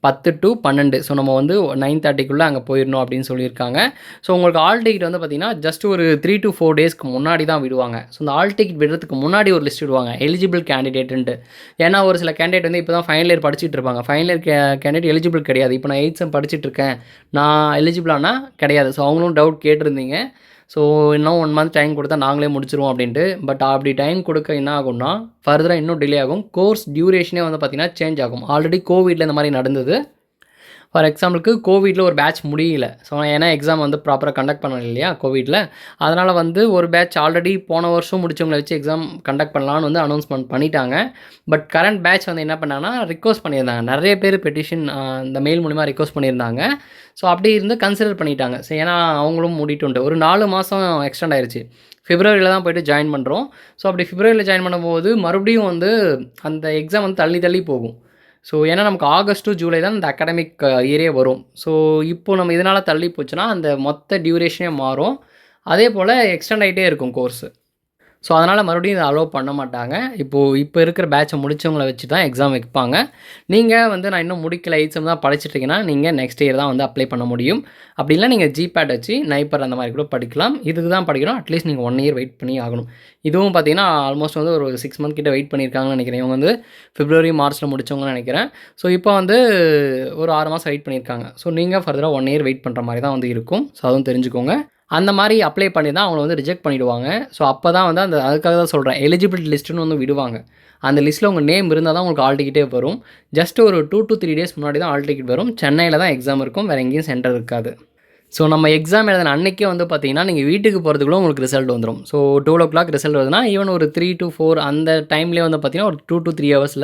10 to 12. ஸோ நம்ம வந்து 9:30க்குள்ளே அங்கே போயிடணும் அப்படின்னு சொல்லியிருக்காங்க. ஸோ உங்களுக்கு ஆல் டிக்கெட் வந்து பார்த்திங்கன்னா ஜஸ்ட் ஒரு 3 to 4 daysக்கு முன்னாடி தான் விடுவாங்க. ஸோ இந்த ஆல் டிக்கெட் விடுறதுக்கு முன்னாடி ஒரு லிஸ்ட் விடுவாங்க, எலிஜிபிள் கேண்டிடேட்டுன்ட்டு. ஏன்னா ஒரு சில கேண்டிடேட் வந்து இப்போ தான் ஃபைனல் இயர் படிச்சுட்டு இருப்பாங்க. ஃபைனல் இயர் கேண்டிடேட் எலிஜிபிள் கிடையாது. இப்போ நான் 8th sem படிச்சுட்டு இருக்கேன், நான் எலிஜிபிளானா கிடையாது. ஸோ அவங்களும் டவுட் கேட்டிருந்தீங்க. ஸோ இன்னும் 1 month டைம் கொடுத்தா நாங்களே முடிச்சிருவோம் அப்படின்ட்டு. பட் அப்படி டைம் கொடுக்க என்ன ஆகும்னா ஃபர்தராக இன்னும் டிலே ஆகும். கோர்ஸ் டியூரேஷனே வந்து பார்த்திங்கன்னா சேஞ்ச் ஆகும். ஆல்ரெடி கோவிடில் இந்த மாதிரி நடந்தது. ஃபார் எக்ஸாம்பிளுக்கு கோவிடில் ஒரு பேட்ச் முடியல. ஸோ ஏன்னா எக்ஸாம் வந்து ப்ராப்பராக கண்டக்ட் பண்ணல இல்லையா கோவிடில். அதனால் வந்து ஒரு பேட்ச் ஆல்ரெடி போன வருஷம் முடிச்சவங்களை வச்சு எக்ஸாம் கண்டக்ட் பண்ணலான்னு வந்து அனௌன்ஸ்மெண்ட் பண்ணிட்டாங்க. பட் கரண்ட் பேட்ச் வந்து என்ன பண்ணாங்கன்னா ரிக்வஸ்ட் பண்ணியிருந்தாங்க. நிறைய பேர் பெட்டிஷன் இந்த மெயில் மூலிமா ரிக்வஸ்ட் பண்ணியிருந்தாங்க. ஸோ அப்படி இருந்து கன்சிடர் பண்ணிட்டாங்க. ஸோ ஏன்னா அவங்களும் மூடிட்டு ஒரு 4 மாதம் எக்ஸ்டெண்ட் ஆயிடுச்சு. பிப்ரவரியில் தான் போய்ட்டு ஜாயின் பண்ணுறோம். ஸோ அப்படி பிப்ரவரியில் ஜாயின் பண்ணும்போது மறுபடியும் வந்து அந்த எக்ஸாம் வந்து தள்ளி போகும். ஸோ ஏன்னா நமக்கு ஆகஸ்ட் to ஜூலை தான் இந்த அகாடமிக் இயரே வரும். ஸோ இப்போது நம்ம இதனால் தள்ளி போச்சுன்னா அந்த மொத்த டியூரேஷனே மாறும். அதே போல் எக்ஸ்டெண்ட் ஆகிட்டே இருக்கும் கோர்ஸு. ஸோ அதனால் மறுபடியும் இதை அலோவ் பண்ண மாட்டாங்க. இப்போ இருக்கிற பேட்சை முடித்தவங்கள வச்சு தான் எக்ஸாம் வைப்பாங்க. நீங்கள் வந்து நான் இன்னும் முடிக்கல, 8th sem தான் படிச்சிட்டிங்கன்னா நீங்கள் நெக்ஸ்ட் இயர் தான் வந்து அப்ளை பண்ண முடியும். அப்படி இல்லை நீங்கள் ஜிபேட் வச்சு நைப்பர் அந்த மாதிரி கூட படிக்கலாம். இதுக்கு தான் படிக்கணும். அட்லீஸ்ட் நீங்கள் 1 year வெயிட் பண்ணி ஆகணும். இதுவும் பார்த்தீங்கன்னா ஆல்மோஸ்ட் வந்து ஒரு 6 month கிட்ட வெயிட் பண்ணியிருக்காங்கன்னு நினைக்கிறேன். இவங்க வந்து பிப்ரவரி மார்ச்சில் முடித்தவங்கன்னு நினைக்கிறேன். ஸோ இப்போ வந்து ஒரு 6 மாதம் வெயிட் பண்ணியிருக்காங்க. ஸோ நீங்கள் ஃபர்தராக 1 year வெயிட் பண்ணுற மாதிரி தான் வந்து இருக்கும். ஸோ அதுவும் தெரிஞ்சுக்கோங்க. அந்த மாதிரி அப்ளை பண்ணி தான் அவங்கள வந்து ரிஜெக்ட் பண்ணிவிடுவாங்க. ஸோ அப்போ தான் வந்து அதுக்காக தான் சொல்கிறேன், எலிஜிபிலிட்டி லிஸ்ட்டுன்னு வந்து விடுவாங்க. அந்த லிஸ்ட்டில் உங்கள் நேம் இருந்தால் தான் உங்களுக்கு ஆல் டிக்கெட்டே வரும். ஜஸ்ட் ஒரு 2 to 3 days முன்னாடி தான் ஆல் டிக்கெட் வரும். சென்னையில் தான் எக்ஸாம் இருக்கும், வேறு எங்கேயும் சென்டர் இருக்காது. ஸோ நம்ம எக்ஸாம் எழுதின அன்றைக்கே வந்து பார்த்திங்கன்னா நீங்கள் வீட்டுக்கு போகிறதுக்குள்ள உங்களுக்கு ரிசல்ட் வந்துடும். ஸோ 12 o'clock ரிசல்ட் வருதுன்னா ஈவன் ஒரு 3 to 4 அந்த டைம்லேயே வந்து பார்த்திங்கன்னா ஒரு 2 to 3 hours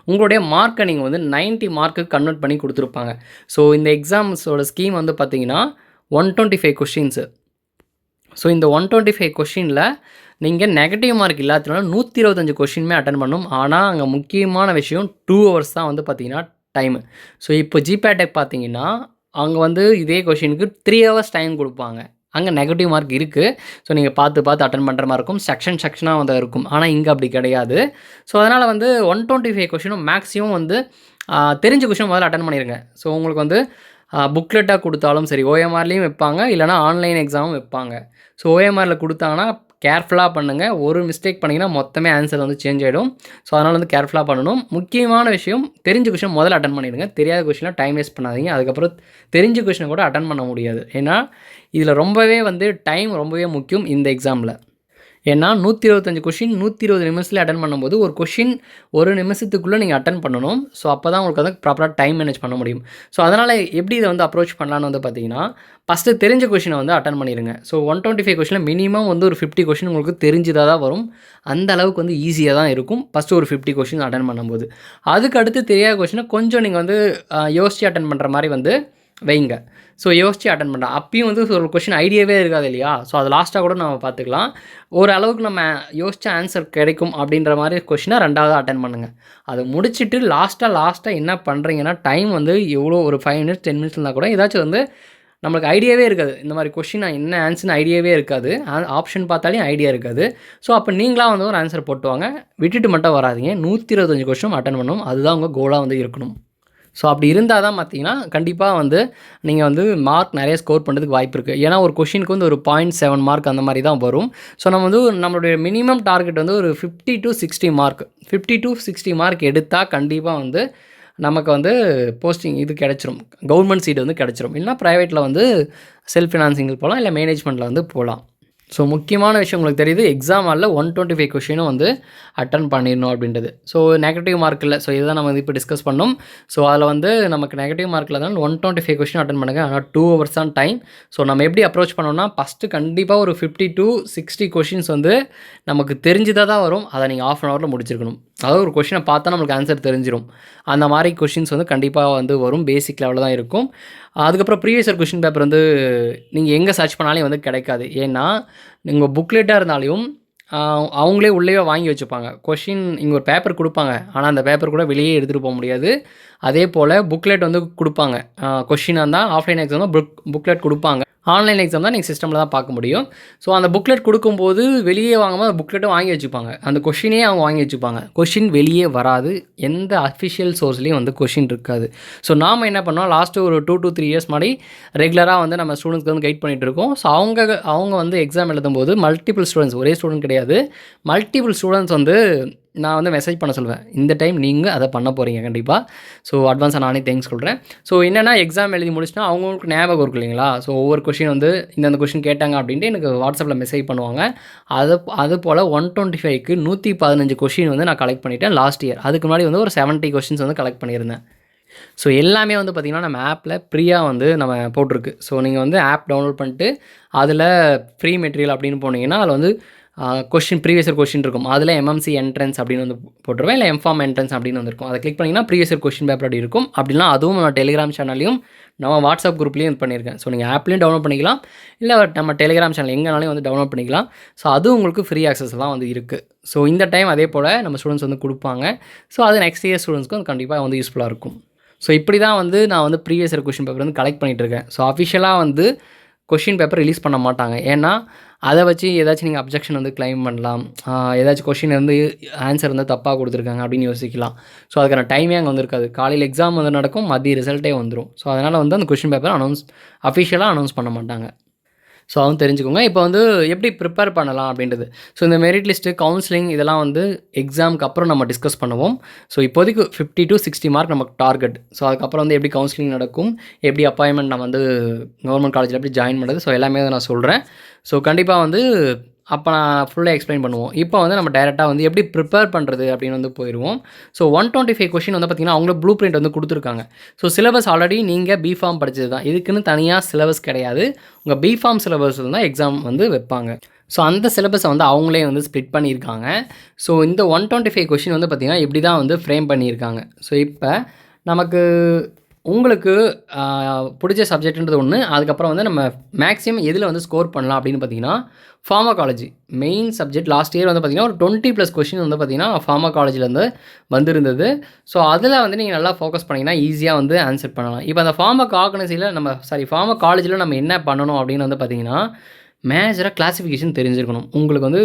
உங்களுடைய மார்க்கை நீங்கள் வந்து 90 மார்க்குக்கு கன்வெர்ட் பண்ணி கொடுத்துருப்பாங்க. ஸோ இந்த எக்ஸாம்ஸோட ஸ்கீம் வந்து பார்த்திங்கன்னா 125 கொஷின்ஸு. ஸோ இந்த 125 கொஷினில் நீங்கள் நெகட்டிவ் மார்க் இல்லாததுனால 125 கொஷினுமே அட்டன் பண்ணணும். ஆனால் அங்கே முக்கியமான விஷயம் 2 hours தான் வந்து பார்த்திங்கன்னா டைமு. ஸோ இப்போ ஜிபேடெக் பார்த்தீங்கன்னா அங்கே வந்து இதே கொஷினுக்கு 3 hours டைம் கொடுப்பாங்க. அங்கே நெகட்டிவ் மார்க் இருக்குது. ஸோ நீங்கள் பார்த்து அட்டன் பண்ணுற மாதிரி இருக்கும். செக்ஷனாக வந்து இருக்கும். ஆனால் இங்கே அப்படி கிடையாது. ஸோ அதனால் வந்து 125 கொஷினும் மேக்ஸிமம் வந்து தெரிஞ்ச கொஷின் முதல்ல அட்டன் பண்ணிடுங்க. ஸோ உங்களுக்கு வந்து புக்லெட்டாக கொடுத்தாலும் சரி, ஓஎம்ஆர்லேயும் வைப்பாங்க, இல்லைனா ஆன்லைன் எக்ஸாமும் வைப்பாங்க. ஸோ ஓஎம்ஆரில் கொடுத்தாங்கன்னா கேர்ஃபுல்லாக பண்ணுங்கள். ஒரு மிஸ்டேக் பண்ணிங்கன்னா மொத்தமே ஆன்சர் வந்து சேஞ்ச் ஆகிடும். ஸோ அதனால் வந்து கேர்ஃபுல்லாக பண்ணணும். முக்கியமான விஷயம் தெரிஞ்ச கொஷின் முதல்ல அட்டன் பண்ணிடுங்க. தெரியாத கொஷினில் டைம் வேஸ்ட் பண்ணாதீங்க. அதுக்கப்புறம் தெரிஞ்ச கொஷினை கூட அட்டன் பண்ண முடியாது. ஏன்னா இதில் ரொம்பவே வந்து டைம் ரொம்பவே முக்கியம் இந்த எக்ஸாமில். ஏன்னா 125 கொஷின் 120 நிமிஷத்தில் அட்டன் பண்ணும்போது ஒரு கொஷின் 1 நிமிஷத்துக்குள்ளே நீங்கள் அட்டன் பண்ணணும். ஸோ அப்போ தான் உங்களுக்கு வந்து ப்ராப்பராக டைம் மேனேஜ் பண்ண முடியும். ஸோ அதனால் எப்படி இதை வந்து அப்ரோச் பண்ணலான்னு வந்து பார்த்தீங்கன்னா, ஃபஸ்ட்டு தெரிஞ்ச கொஷினை வந்து அட்டன் பண்ணிடுங்க. ஸோ 125 கொஷினில் மினிமம் வந்து ஒரு 50 கொஷின் உங்களுக்கு தெரிஞ்சதாக தான் வரும். அந்த அளவுக்கு வந்து ஈஸியாக தான் இருக்கும் ஃபஸ்ட்டு ஒரு 50 கொஷின் அட்டன் பண்ணும்போது. அதுக்கு அடுத்து தெரியாத கொஷினை கொஞ்சம் நீங்கள் வந்து யோசித்து அட்டன் பண்ணுற மாதிரி வந்து வைங்க. ஸோ யோசித்து அட்டன் பண்ணுறேன். அப்பயும் வந்து ஒரு கொஷின் ஐடியாவே இருக்காது இல்லையா? ஸோ அது லாஸ்ட்டாக கூட நம்ம பார்த்துக்கலாம். ஓரளவுக்கு நம்ம யோசித்த ஆன்சர் கிடைக்கும் அப்படின்ற மாதிரி கொஷினை 2வது அட்டன் பண்ணுங்கள். அதை முடிச்சுட்டு லாஸ்ட்டாக என்ன பண்ணுறீங்கன்னா, டைம் வந்து எவ்வளோ ஒரு 5 மினிட்ஸ் 10 மினிட்ஸ் இருந்தால் கூட ஏதாச்சும் வந்து நம்மளுக்கு ஐடியாவே இருக்காது. இந்த மாதிரி கொஷின் என்ன ஆன்சர்னு ஐடியாவே இருக்காது. ஆப்ஷன் பார்த்தாலே ஐடியா இருக்காது. ஸோ அப்போ நீங்களாக வந்து ஒரு ஆன்சர் போட்டு வாங்க. விட்டுட்டு மட்டும் வராதிங்க. 125 கொஷினும் அட்டன் பண்ணணும். அதுதான் உங்கள் கோலாக வந்து இருக்கணும். ஸோ அப்படி இருந்தால் தான் பார்த்தீங்கன்னா, கண்டிப்பாக வந்து நீங்கள் வந்து மார்க் நிறைய ஸ்கோர் பண்ணுறதுக்கு வாய்ப்பு இருக்குது. ஏன்னா ஒரு கொஷினுக்கு வந்து ஒரு 0.7 மார்க் அந்த மாதிரி தான் வரும். ஸோ நம்ம வந்து நம்மளுடைய மினிமம் டார்கெட் வந்து ஒரு 50 to 60 மார்க். 50 to 60 மார்க் எடுத்தால் கண்டிப்பாக வந்து நமக்கு வந்து போஸ்டிங் இது கிடச்சிரும். கவர்மெண்ட் சீட் வந்து கிடச்சிரும். இல்லைனா ப்ரைவேட்டில் வந்து செல்ஃப் ஃபினான்சிங்கில் போகலாம், இல்லை மேனேஜ்மெண்ட்டில் வந்து போகலாம். ஸோ முக்கியமான விஷயம் உங்களுக்கு தெரியுது, எக்ஸாம் ஹாலில் 125 கொஷினும் வந்து அட்டன் பண்ணிடணும் அப்படின்றது. ஸோ நெகட்டிவ் மார்க் இல்லை. ஸோ இதுதான் நம்ம வந்து இப்போ டிஸ்கஸ் பண்ணோம். ஸோ அதில் வந்து நமக்கு நெகட்டிவ் மார்க்கில் தான் 125 கொஷின் அட்டன் பண்ணுங்கள். ஆனால் 2 hours தான் டைம். ஸோ நம்ம எப்படி அப்ரோச் பண்ணோம்னா, ஃபஸ்ட்டு கண்டிப்பாக ஒரு 50 to 60 கொஷின்ஸ் வந்து நமக்கு தெரிஞ்சதாக தான் வரும். அதை நீங்கள் 1/2 an hourல முடிச்சிருக்கணும். அதாவது ஒரு கொஷினை பார்த்தா நம்மளுக்கு ஆன்சர் தெரிஞ்சிடும். அந்த மாதிரி கொஷின்ஸ் வந்து கண்டிப்பாக வந்து வரும். பேசிக் லெவலில் தான் இருக்கும். அதுக்கப்புறம் ப்ரீவியஸ் இயர் கொஷின் பேப்பர் வந்து நீங்கள் எங்கே சர்ச் பண்ணாலும் வந்து கிடைக்காது. ஏன்னா நீங்கள் புக்லெட்டாக இருந்தாலும் அவங்களே உள்ளேயே வாங்கி வச்சுப்பாங்க. கொஷின் இங்கே ஒரு பேப்பர் கொடுப்பாங்க. ஆனால் அந்த பேப்பர் கூட வெளியே எடுத்துகிட்டு போக முடியாது. அதே போல் புக்லெட் வந்து கொடுப்பாங்க. கொஷினாக இருந்தால் ஆஃப்லைன் எக்ஸாம் தான் புக்லெட் கொடுப்பாங்க. ஆன்லைன் எக்ஸாம் தான் நீங்கள் சிஸ்டமில் தான் பார்க்க முடியும். ஸோ அந்த புக்லெட் கொடுக்கும்போது வெளியே வாங்காமல் அந்த புக்லெட்டும் வாங்கி வச்சுப்பாங்க. அந்த கொஷினே அவங்க வாங்கி வச்சுப்பாங்க. கொஷின் வெளியே வராது. எந்த அஃபிஷியல் சோர்ஸ்லேயும் வந்து கொஷின் இருக்காது. ஸோ நாம் என்ன பண்ணோம், லாஸ்ட்டு ஒரு 2 to 3 years முன்னாடி ரெகுலராக வந்து நம்ம ஸ்டூடெண்ட்ஸ்க்கு வந்து கைட் பண்ணிகிட்டு இருக்கோம். ஸோ அவங்க வந்து எக்ஸாம் எழுதும்போது மல்டிபிள் ஸ்டூடெண்ட்ஸ், ஒரே ஸ்டூடெண்ட் கிடையாது, மல்டிபிள் ஸ்டூடெண்ட்ஸ் வந்து நான் வந்து மெசேஜ் பண்ண சொல்வேன். இந்த டைம் நீங்கள் அதை பண்ண போகிறீங்க கண்டிப்பாக. ஸோ அட்வான்ஸாக நானே தேங்க்ஸ் சொல்கிறேன். ஸோ என்னென்னா எக்ஸாம் எழுதி முடிச்சுன்னா அவங்களுக்கு ஞாபகம் இருக்கும் இல்லைங்களா? ஸோ ஒவ்வொரு கொஷின் வந்து இந்த கொஷின் கேட்டாங்க அப்படின்ட்டு எனக்கு வாட்ஸ்அப்பில் மெசேஜ் பண்ணுவாங்க. அது போல் 125க்கு 115 கொஷின் வந்து நான் கலெக்ட் பண்ணிட்டேன் லாஸ்ட் இயர். அதுக்கு முன்னாடி வந்து ஒரு 70 கொஷின்ஸ் வந்து கலெக்ட் பண்ணியிருந்தேன். ஸோ எல்லாமே வந்து பார்த்திங்கன்னா நம்ம ஆப்பில் ஃப்ரீயாக வந்து நம்ம போட்டிருக்கு. ஸோ நீங்கள் வந்து ஆப் டவுன்லோட் பண்ணிட்டு அதில் ஃப்ரீ மெட்டீரியல் அப்படின்னு போனீங்கன்னா அதில் வந்து ப்ரீவியஸ் இயர் கொஷின் இருக்கும். அதில் எம்எம்சி என்ட்ரன்ஸ் அப்படின்னு வந்து போட்டுருவேன், இல்லை எம்ஃபார்ம் என்ட்ரன்ஸ் அப்படின்னு வந்துருக்கும். அதை கிளிக் பண்ணிங்கன்னா ப்ரீவியஸ் இயர் கொஷின் பேப்பர் அப்படி இருக்கும். அப்படின்னா அதுவும் நம்ம டெலிகிராம் சேனல்லையும் நம்ம வாட்ஸ்அப் குரூப்லேயும் இது பண்ணியிருக்கேன். ஸோ நீங்கள் ஆப்லேயும் டவுன்லோட் பண்ணிக்கலாம், இல்லை நம்ம டெலிகிராம் சேனல் எங்கேனாலையும் வந்து டவுன்லோட் பண்ணிக்கலாம். ஸோ அதுவும் உங்களுக்கு ஃப்ரீ ஆக்சஸ்லாம் வந்து இருக்குது. ஸோ இந்த டைம் அதே போல் நம்ம ஸ்டூடெண்ட்ஸ் வந்து கொடுப்பாங்க. ஸோ அது நெக்ஸ்ட் இயர் ஸ்டூடெண்ட்ஸ்க்கும் கண்டிப்பாக வந்து யூஸ்ஃபுல்லாக இருக்கும். ஸோ இப்படி தான் வந்து நான் வந்து ப்ரீவியஸ் இயர் கொஷின் பேப்பர் வந்து கலெக்ட் பண்ணிகிட்ருக்கேன். ஸோ அஃபிஷியலாக வந்து கொஷின் பேப்பர் ரிலீஸ் பண்ண மாட்டாங்க. ஏன்னா அதை வச்சு ஏதாச்சும் நீங்கள் அப்ஜெக்ஷன் வந்து கிளைம் பண்ணலாம். ஏதாச்சும் கொஷின் வந்து ஆன்சர் வந்து தப்பாக கொடுத்துருக்காங்க அப்படின்னு யோசிக்கலாம். ஸோ அதுக்கான டைமே அங்கே வந்துருக்காது. காலையில் எக்ஸாம் வந்து நடக்கும், மதிய ரிசல்ட்டே வந்துடும். ஸோ அதனால் வந்து அந்த கொஷின் பேப்பர் அஃபிஷியலாக அனௌன்ஸ் பண்ண மாட்டாங்க. ஸோ அதுவும் தெரிஞ்சுக்கோங்க. இப்போ வந்து எப்படி ப்ரிப்பேர் பண்ணலாம் அப்படின்றது. ஸோ இந்த மெரிட் லிஸ்ட்டு, கவுன்சிலிங் இதெல்லாம் வந்து எக்ஸாமுக்கு அப்புறம் நம்ம டிஸ்கஸ் பண்ணுவோம். ஸோ இப்போதைக்கு 50 to 60 மார்க் நமக்கு டார்கெட். ஸோ அதுக்கப்புறம் வந்து எப்படி கவுன்சிலிங் நடக்கும், எப்படி அப்பாயின்மெண்ட் நம்ம வந்து கவர்மெண்ட் காலேஜில் எப்படி ஜாயின் பண்ணுறது, ஸோ எல்லாமே நான் சொல்கிறேன். ஸோ கண்டிப்பாக வந்து அப்போ நான் ஃபுல்லாக எக்ஸ்பிளைன் பண்ணுவோம். இப்போ வந்து நம்ம டேரெக்டாக வந்து எப்படி ப்ரிப்பேர் பண்ணுறது அப்படின்னு வந்து போயிடுவோம். ஸோ 125 கொஷின் வந்து பார்த்திங்கன்னா அவங்கள ப்ளூ பிரிண்ட் வந்து கொடுத்துருக்காங்க. ஸோ சிலபஸ் ஆல்ரெடி நீங்கள் பிஃபார்ம் படித்தது தான். இதுக்குன்னு தனியாக சிலபஸ் கிடையாது. உங்கள் பிஃபார்ம் சிலபஸ் தான் எக்ஸாம் வந்து வைப்பாங்க. ஸோ அந்த சிலபஸை வந்து அவங்களே வந்து ஸ்ப்ளிட் பண்ணியிருக்காங்க. ஸோ இந்த 125 கொஷின் வந்து பார்த்திங்கன்னா இப்படி தான் வந்து ஃப்ரேம் பண்ணியிருக்காங்க. ஸோ இப்போ நமக்கு உங்களுக்கு பிடிச்ச சப்ஜெக்ட்ன்றது ஒன்று. அதுக்கப்புறம் வந்து நம்ம மேக்ஸிமம் எதில் வந்து ஸ்கோர் பண்ணலாம் அப்படின்னு பார்த்தீங்கன்னா pharmacology main subject. Last year வந்து பார்த்திங்கன்னா ஒரு 20+ கொஷின் வந்து பார்த்திங்கன்னா ஃபார்மகாலஜிலேருந்து வந்திருந்தது. ஸோ அதில் வந்து நீங்கள் நல்லா ஃபோக்கஸ் பண்ணிங்கன்னா ஈஸியாக வந்து ஆன்சர் பண்ணலாம். இப்போ அந்த ஃபார்மகாலஜியில் நம்ம என்ன பண்ணணும் அப்படின்னு வந்து பார்த்திங்கன்னா மேஜராக கிளாஸிஃபிகேஷன் தெரிஞ்சிருக்கணும். உங்களுக்கு வந்து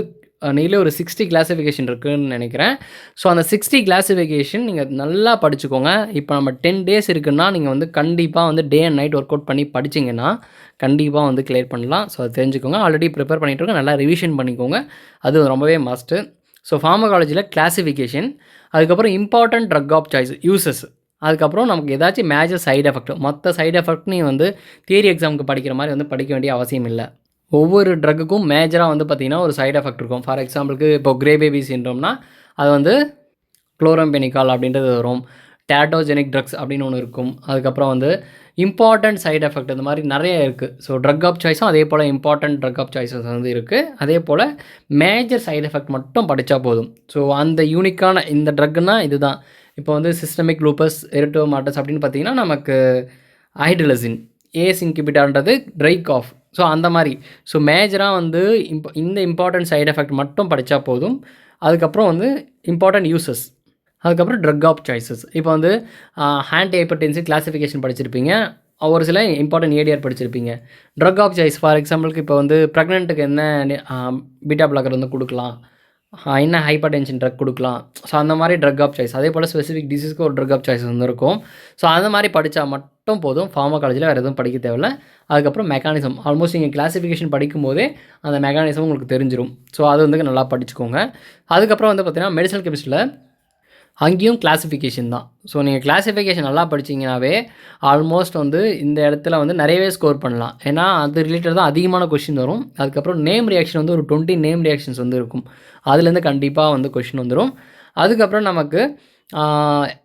நீங்களே ஒரு 60 கிளாஸிஃபிகேஷன் இருக்குதுன்னு நினைக்கிறேன். ஸோ அந்த 60 கிளாஸிஃபிகேஷன் நீங்கள் நல்லா படிச்சுக்கோங்க. இப்போ நம்ம 10 days இருக்குன்னா நீங்கள் வந்து கண்டிப்பாக வந்து day and night work out பண்ணி படிச்சிங்கன்னா கண்டிப்பாக வந்து கிளியர் பண்ணலாம். ஸோ அதை தெரிஞ்சுக்கோங்க. ஆல்ரெடி ப்ரிப்பேர் பண்ணிகிட்ருக்கோங்க, நல்லா ரிவிஷன் பண்ணிக்கோங்க. அது ரொம்பவே மஸ்ட்டு. ஸோ ஃபார்மகாலஜியில் கிளாஸிஃபிகேஷன், அதுக்கப்புறம் important drug of choice uses, அதுக்கப்புறம் நமக்கு ஏதாச்சும் மேஜர் சைடு எஃபெக்ட். மற்ற சைடு எஃபெக்ட் நீங்கள் வந்து தியரி எக்ஸாமுக்கு படிக்கிற மாதிரி வந்து படிக்க வேண்டிய அவசியம் இல்லை. ஒவ்வொரு ட்ரக்குக்கும் மேஜராக வந்து பார்த்திங்கன்னா ஒரு சைடு எஃபெக்ட் இருக்கும். ஃபார் எக்ஸாம்பிளுக்கு இப்போ கிரே பேபி சிண்ட்ரோம்னா அது வந்து குளோரம்பெனிகால் அப்படின்றது வரும். டேட்டோஜெனிக் ட்ரக்ஸ் அப்படின்னு ஒன்று இருக்கும். அதுக்கப்புறம் வந்து இம்பார்ட்டன்ட் சைடு எஃபெக்ட் இந்த மாதிரி நிறைய இருக்குது. ஸோ ட்ரக் ஆஃப் சாய்ஸும் அதே போல் இம்பார்ட்டன்ட் ட்ரக் ஆஃப் சாய்ஸஸ் வந்து இருக்குது. அதே போல் மேஜர் சைடு எஃபெக்ட் மட்டும் படித்தா போதும். ஸோ அந்த யூனிக்கான இந்த ட்ரக்குன்னா இதுதான். இப்போ வந்து சிஸ்டமிக் லூப்பஸ் எரிட்டோமாட்டஸ் அப்படின்னு பார்த்தீங்கன்னா நமக்கு ஹைட்ரலசின் ஏஸ் இன்கிபிட்டான்றது ட்ரை காஃப். ஸோ அந்த மாதிரி ஸோ மேஜராக வந்து இந்த இம்பார்ட்டன்ட் சைடு எஃபெக்ட் மட்டும் படித்தா போதும். அதுக்கப்புறம் வந்து இம்பார்ட்டன்ட் யூசஸ், அதுக்கப்புறம் ட்ரக் ஆஃப் சாய்ஸஸ். இப்போ வந்து ஆன்டி ஹைப்பர்டென்சிவ் கிளாசிஃபிகேஷன் படிச்சிருப்பீங்க, ஒரு சில இம்பார்ட்டன்ட் ஏடிஆர் படிச்சிருப்பீங்க. ட்ரக் ஆஃப் சாய்ஸ் ஃபார் எக்ஸாம்பிளுக்கு இப்போ வந்து ப்ரெக்னென்ட்டுக்கு என்ன பீட்டா பிளாக்கர் வந்து கொடுக்கலாம், என்ன ஹைப்பர் டென்ஷன் ட்ரக் கொடுக்கலாம். ஸோ அந்த மாதிரி ட்ரக் ஆஃப் சாய்ஸ். அதே போல் ஸ்பெசிஃபிக் டிசீஸ்க்கு ஒரு ட்ரக் ஆஃப் சாய்ஸ் வந்து இருக்கும். ஸோ அந்த மாதிரி படித்தா மட்டும் போதும். ஃபார்மகாலஜியில் வேறு எதுவும் படிக்க தேவையில்ல. அதுக்கப்புறம் மெக்கானிசம் ஆல்மோஸ்ட் நீங்கள் கிளாசிஃபிகேஷன் படிக்கும்போதே அந்த மெக்கானிசம் உங்களுக்கு தெரிஞ்சிடும். ஸோ அது வந்து நல்லா படிச்சுக்கோங்க. அதுக்கப்புறம் வந்து பார்த்திங்கன்னா மெடிசனல் கெமிஸ்ட்ரியில் அங்கேயும் கிளாசிஃபிகேஷன் தான். ஸோ நீங்கள் கிளாசிஃபிகேஷன் நல்லா படிச்சிங்கனாவே ஆல்மோஸ்ட் வந்து இந்த இடத்துல வந்து நிறையவே ஸ்கோர் பண்ணலாம். ஏன்னா அது ரிலேட்டட் தான் அதிகமான கொஷின் வரும். அதுக்கப்புறம் நேம் ரியாக்ஷன் வந்து ஒரு 20 நேம் ரியாக்ஷன்ஸ் வந்து இருக்கும். அதுலேருந்து கண்டிப்பாக வந்து கொஷின் வந்துடும். அதுக்கப்புறம் நமக்கு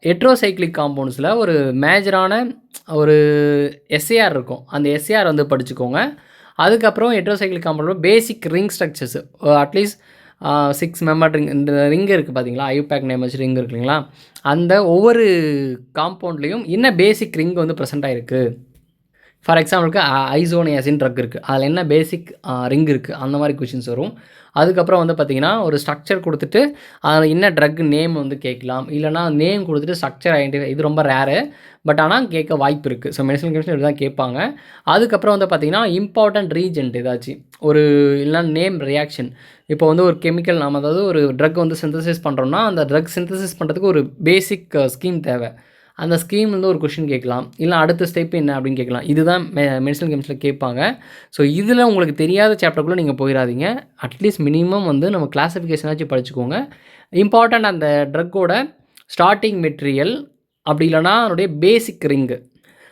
ஹெட்ரோசைக்ளிக் காம்பவுண்ட்ஸில் ஒரு மேஜரான ஒரு எஸ்ஏஆர் இருக்கும். அந்த எஸ்ஏஆர் வந்து படிச்சுக்கோங்க. அதுக்கப்புறம் ஹெட்ரோசைக்ளிக் காம்பவுண்டில் basic ring structures at least 6 member ring, இந்த ரிங் இருக்குது பார்த்தீங்களா, ஐயூபேக் நேமஸ் ரிங் இருக்கு இல்லைங்களா, அந்த ஒவ்வொரு காம்பவுண்ட்லேயும் என்ன பேசிக் ரிங் வந்து ப்ரெசென்ட் ஆகிருக்கு. ஃபார் எக்ஸாம்பிளுக்கு ஐசோனியாசின் ட்ரக் இருக்குது, அதில் என்ன பேசிக் ரிங் இருக்குது, அந்த மாதிரி கொஷின்ஸ் வரும். அதுக்கப்புறம் வந்து பார்த்திங்கன்னா ஒரு ஸ்ட்ரக்சர் கொடுத்துட்டு அதில் என்ன ட்ரக் நேம் வந்து கேட்கலாம், இல்லைனா நேம் கொடுத்துட்டு ஸ்ட்ரக்சர் ஐடென்டிஃபை, இது ரொம்ப ரேரு, பட் ஆனால் கேட்க வாய்ப்பு இருக்குது. ஸோ மெடிசனல் கெமிஸ்ட்ரி இப்படி தான் கேட்பாங்க. அதுக்கப்புறம் வந்து பார்த்திங்கன்னா இம்பார்ட்டன்ட் ரீஜென்ட் ஏதாச்சும் ஒரு இல்லைனா நேம் ரியாக்ஷன். இப்போ வந்து ஒரு கெமிக்கல் நம்ம அதாவது ஒரு ட்ரக் வந்து சிந்தசிஸ் பண்ணுறோம்னா அந்த ட்ரக் சிந்தசிஸ் பண்ணுறதுக்கு ஒரு பேசிக் ஸ்கீம் தேவை. அந்த ஸ்கீம் வந்து ஒரு கொஷின் கேட்கலாம், இல்லை அடுத்த ஸ்டெப் என்ன அப்படின்னு கேட்கலாம். இதுதான் மெடிசனல் கெமிஸ்ட்ரியில் கேட்பாங்க. ஸோ இதில் உங்களுக்கு தெரியாத சாப்டருக்குள்ளே நீங்கள் போயிடாதீங்க. அட்லீஸ்ட் மினிமம் வந்து நம்ம கிளாஸிஃபிகேஷனாச்சும் படிச்சுக்கோங்க. இம்பார்ட்டண்ட் அந்த ட்ரக்கோட ஸ்டார்டிங் மெட்டீரியல், அப்படி இல்லைனா அதனுடைய பேசிக் ரிங்கு.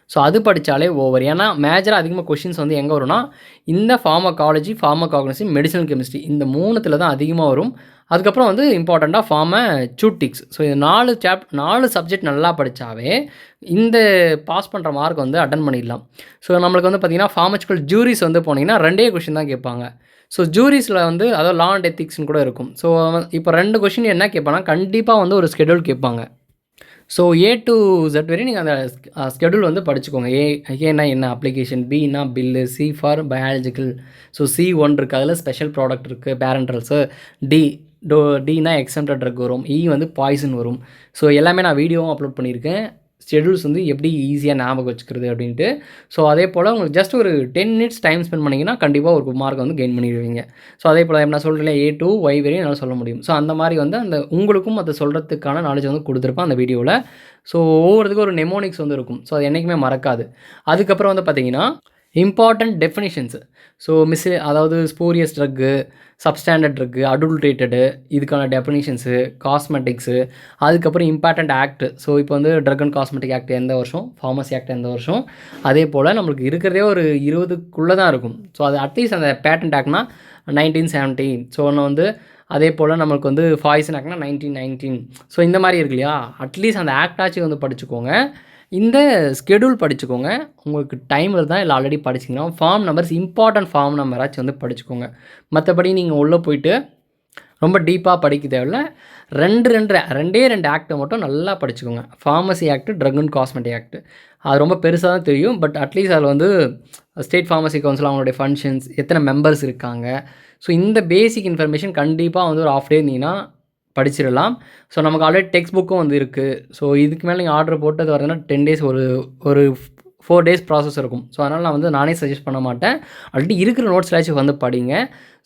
ஸோ அது படித்தாலே ஓவர். ஏன்னா மேஜராக அதிகமாக கொஷின்ஸ் வந்து எங்கே வரும்னா இந்த ஃபார்மகாலஜி, ஃபார்மகாக்னசி, மெடிசனல் கெமிஸ்ட்ரி இந்த 3த்தில் தான் அதிகமாக வரும். அதுக்கப்புறம் வந்து இம்பார்ட்டண்ட்டாக ஃபார்மசூட்டிக்ஸ். ஸோ இது 4 சப்ஜெக்ட் நல்லா படித்தாவே இந்த பாஸ் பண்ணுற மார்க் வந்து அட்டன் பண்ணிடலாம். ஸோ நம்மளுக்கு வந்து பார்த்திங்கன்னா ஃபார்மசிக்கல் ஜூரிஸ் வந்து போனீங்கன்னா 2 கொஷின் தான் கேட்பாங்க. ஸோ ஜூரிஸில் வந்து அதாவது லா அண்ட் எத்திக்ஸ்னு கூட இருக்கும். ஸோ இப்போ 2 கொஷின் என்ன கேட்பாங்கன்னா கண்டிப்பாக வந்து ஒரு ஸ்கெடியூல் கேட்பாங்க. ஸோ A to Z வரையும் நீங்கள் அந்த ஸ்கெடியூல் வந்து படிச்சுக்கோங்க. ஏன்னா என்ன அப்ளிகேஷன், பின்னா bill, C for biological. So C1 இருக்குது, அதில் ஸ்பெஷல் ப்ராடக்ட் இருக்குது பேரண்ட்ரல்ஸு. டினா எக்ஸம்டட் ட்ரக் வரும். வந்து பாய்சன் வரும். ஸோ எல்லாமே நான் வீடியோவும் அப்லோட் பண்ணியிருக்கேன், ஷெடியூல்ஸ் வந்து எப்படி ஈஸியாக ஞாபகம் வச்சுக்கிறது அப்படின்ட்டு. ஸோ அதே போல் உங்களுக்கு ஜஸ்ட் ஒரு 10 மினிட்ஸ் டைம் ஸ்பெண்ட் பண்ணிங்கன்னா கண்டிப்பாக ஒரு மார்க் வந்து கெயின் பண்ணிடுவீங்க. ஸோ அதே போல் நான் சொல்கிறேன் A to Y வரையும் என்னால் சொல்ல முடியும். ஸோ அந்த மாதிரி வந்து அந்த உங்களுக்கும் அதை சொல்கிறதுக்கான நாலேஜ் வந்து கொடுத்துருப்பேன் அந்த வீடியோவில். ஸோ ஒவ்வொருத்துக்கும் ஒரு நெமோனிக்ஸ் வந்து இருக்கும். ஸோ அது என்றைக்குமே மறக்காது. அதுக்கப்புறம் வந்து பார்த்திங்கன்னா இம்பார்ட்டண்ட் டெஃபினிஷன்ஸு. ஸோ அதாவது ஸ்பூரியஸ் ட்ரக்கு, சப்ஸ்டாண்டர்ட் ட்ரக்கு, அடல்ட்ரேட்டடு, இதுக்கான டெஃபினிஷன்ஸு, காஸ்மெட்டிக்ஸு, அதுக்கப்புறம் இம்பார்ட்டண்ட் ஆக்ட். ஸோ இப்போ வந்து ட்ரக் அண்ட் காஸ்மெட்டிக் ஆக்ட் எந்த வருஷம், ஃபார்மசி ஆக்ட் எந்த வருஷம், அதே போல் நம்மளுக்கு இருக்கிறதே ஒரு 20க்குள்ளே தான் இருக்கும். ஸோ அது அட்லீஸ்ட் அந்த பேட்டன்ட் ஆக்ட்னா 1970. ஸோ ஒன்று வந்து அதே போல் நம்மளுக்கு வந்து பாய்சன் ஆக்ட்னா 1919. ஸோ இந்த மாதிரி இருக்கு இல்லையா, அட்லீஸ்ட் அந்த ஆக்டாச்சும் வந்து படிச்சுக்கோங்க. இந்த ஸ்கெடியூல் படிச்சுக்கோங்க. உங்களுக்கு டைம் இருந்தால் இல்லை ஆல்ரெடி படிச்சிங்கன்னா ஃபார்ம் நம்பர்ஸ், இம்பார்ட்டன்ட் ஃபார்ம் நம்பராச்சும் வந்து படிச்சுக்கோங்க. மற்றபடி நீங்கள் உள்ளே போயிட்டு ரொம்ப டீப்பாக படிக்க தேவையில்ல. 2 ஆக்டை மட்டும் நல்லா படிச்சுக்கோங்க. Pharmacy act, drug and cosmetic act. அது ரொம்ப பெருசாக தான் தெரியும், பட் அட்லீஸ்ட் அதில் வந்து ஸ்டேட் ஃபார்மசி கவுன்சில் அவங்களுடைய ஃபங்க்ஷன்ஸ், எத்தனை மெம்பர்ஸ் இருக்காங்க, ஸோ இந்த பேசிக் இன்ஃபர்மேஷன் கண்டிப்பாக வந்து ஒரு ஆஃப் டே இருந்தீங்கன்னா படிச்சிடலாம். ஸோ நமக்கு ஆல்ரெடி டெக்ஸ்ட் புக்கும் வந்து இருக்குது. ஸோ இதுக்கு மேலே நீங்கள் ஆர்டர் போட்டு அது வரதுன்னா 10 டேஸ் ஒரு 4 டேஸ் ப்ராசஸ் இருக்கும். ஸோ அதனால் நான் வந்து நானே சஜஸ்ட் பண்ண மாட்டேன். ஆல்ரெடி இருக்கிற நோட்ஸ்லாச்சும் வந்து படிங்க.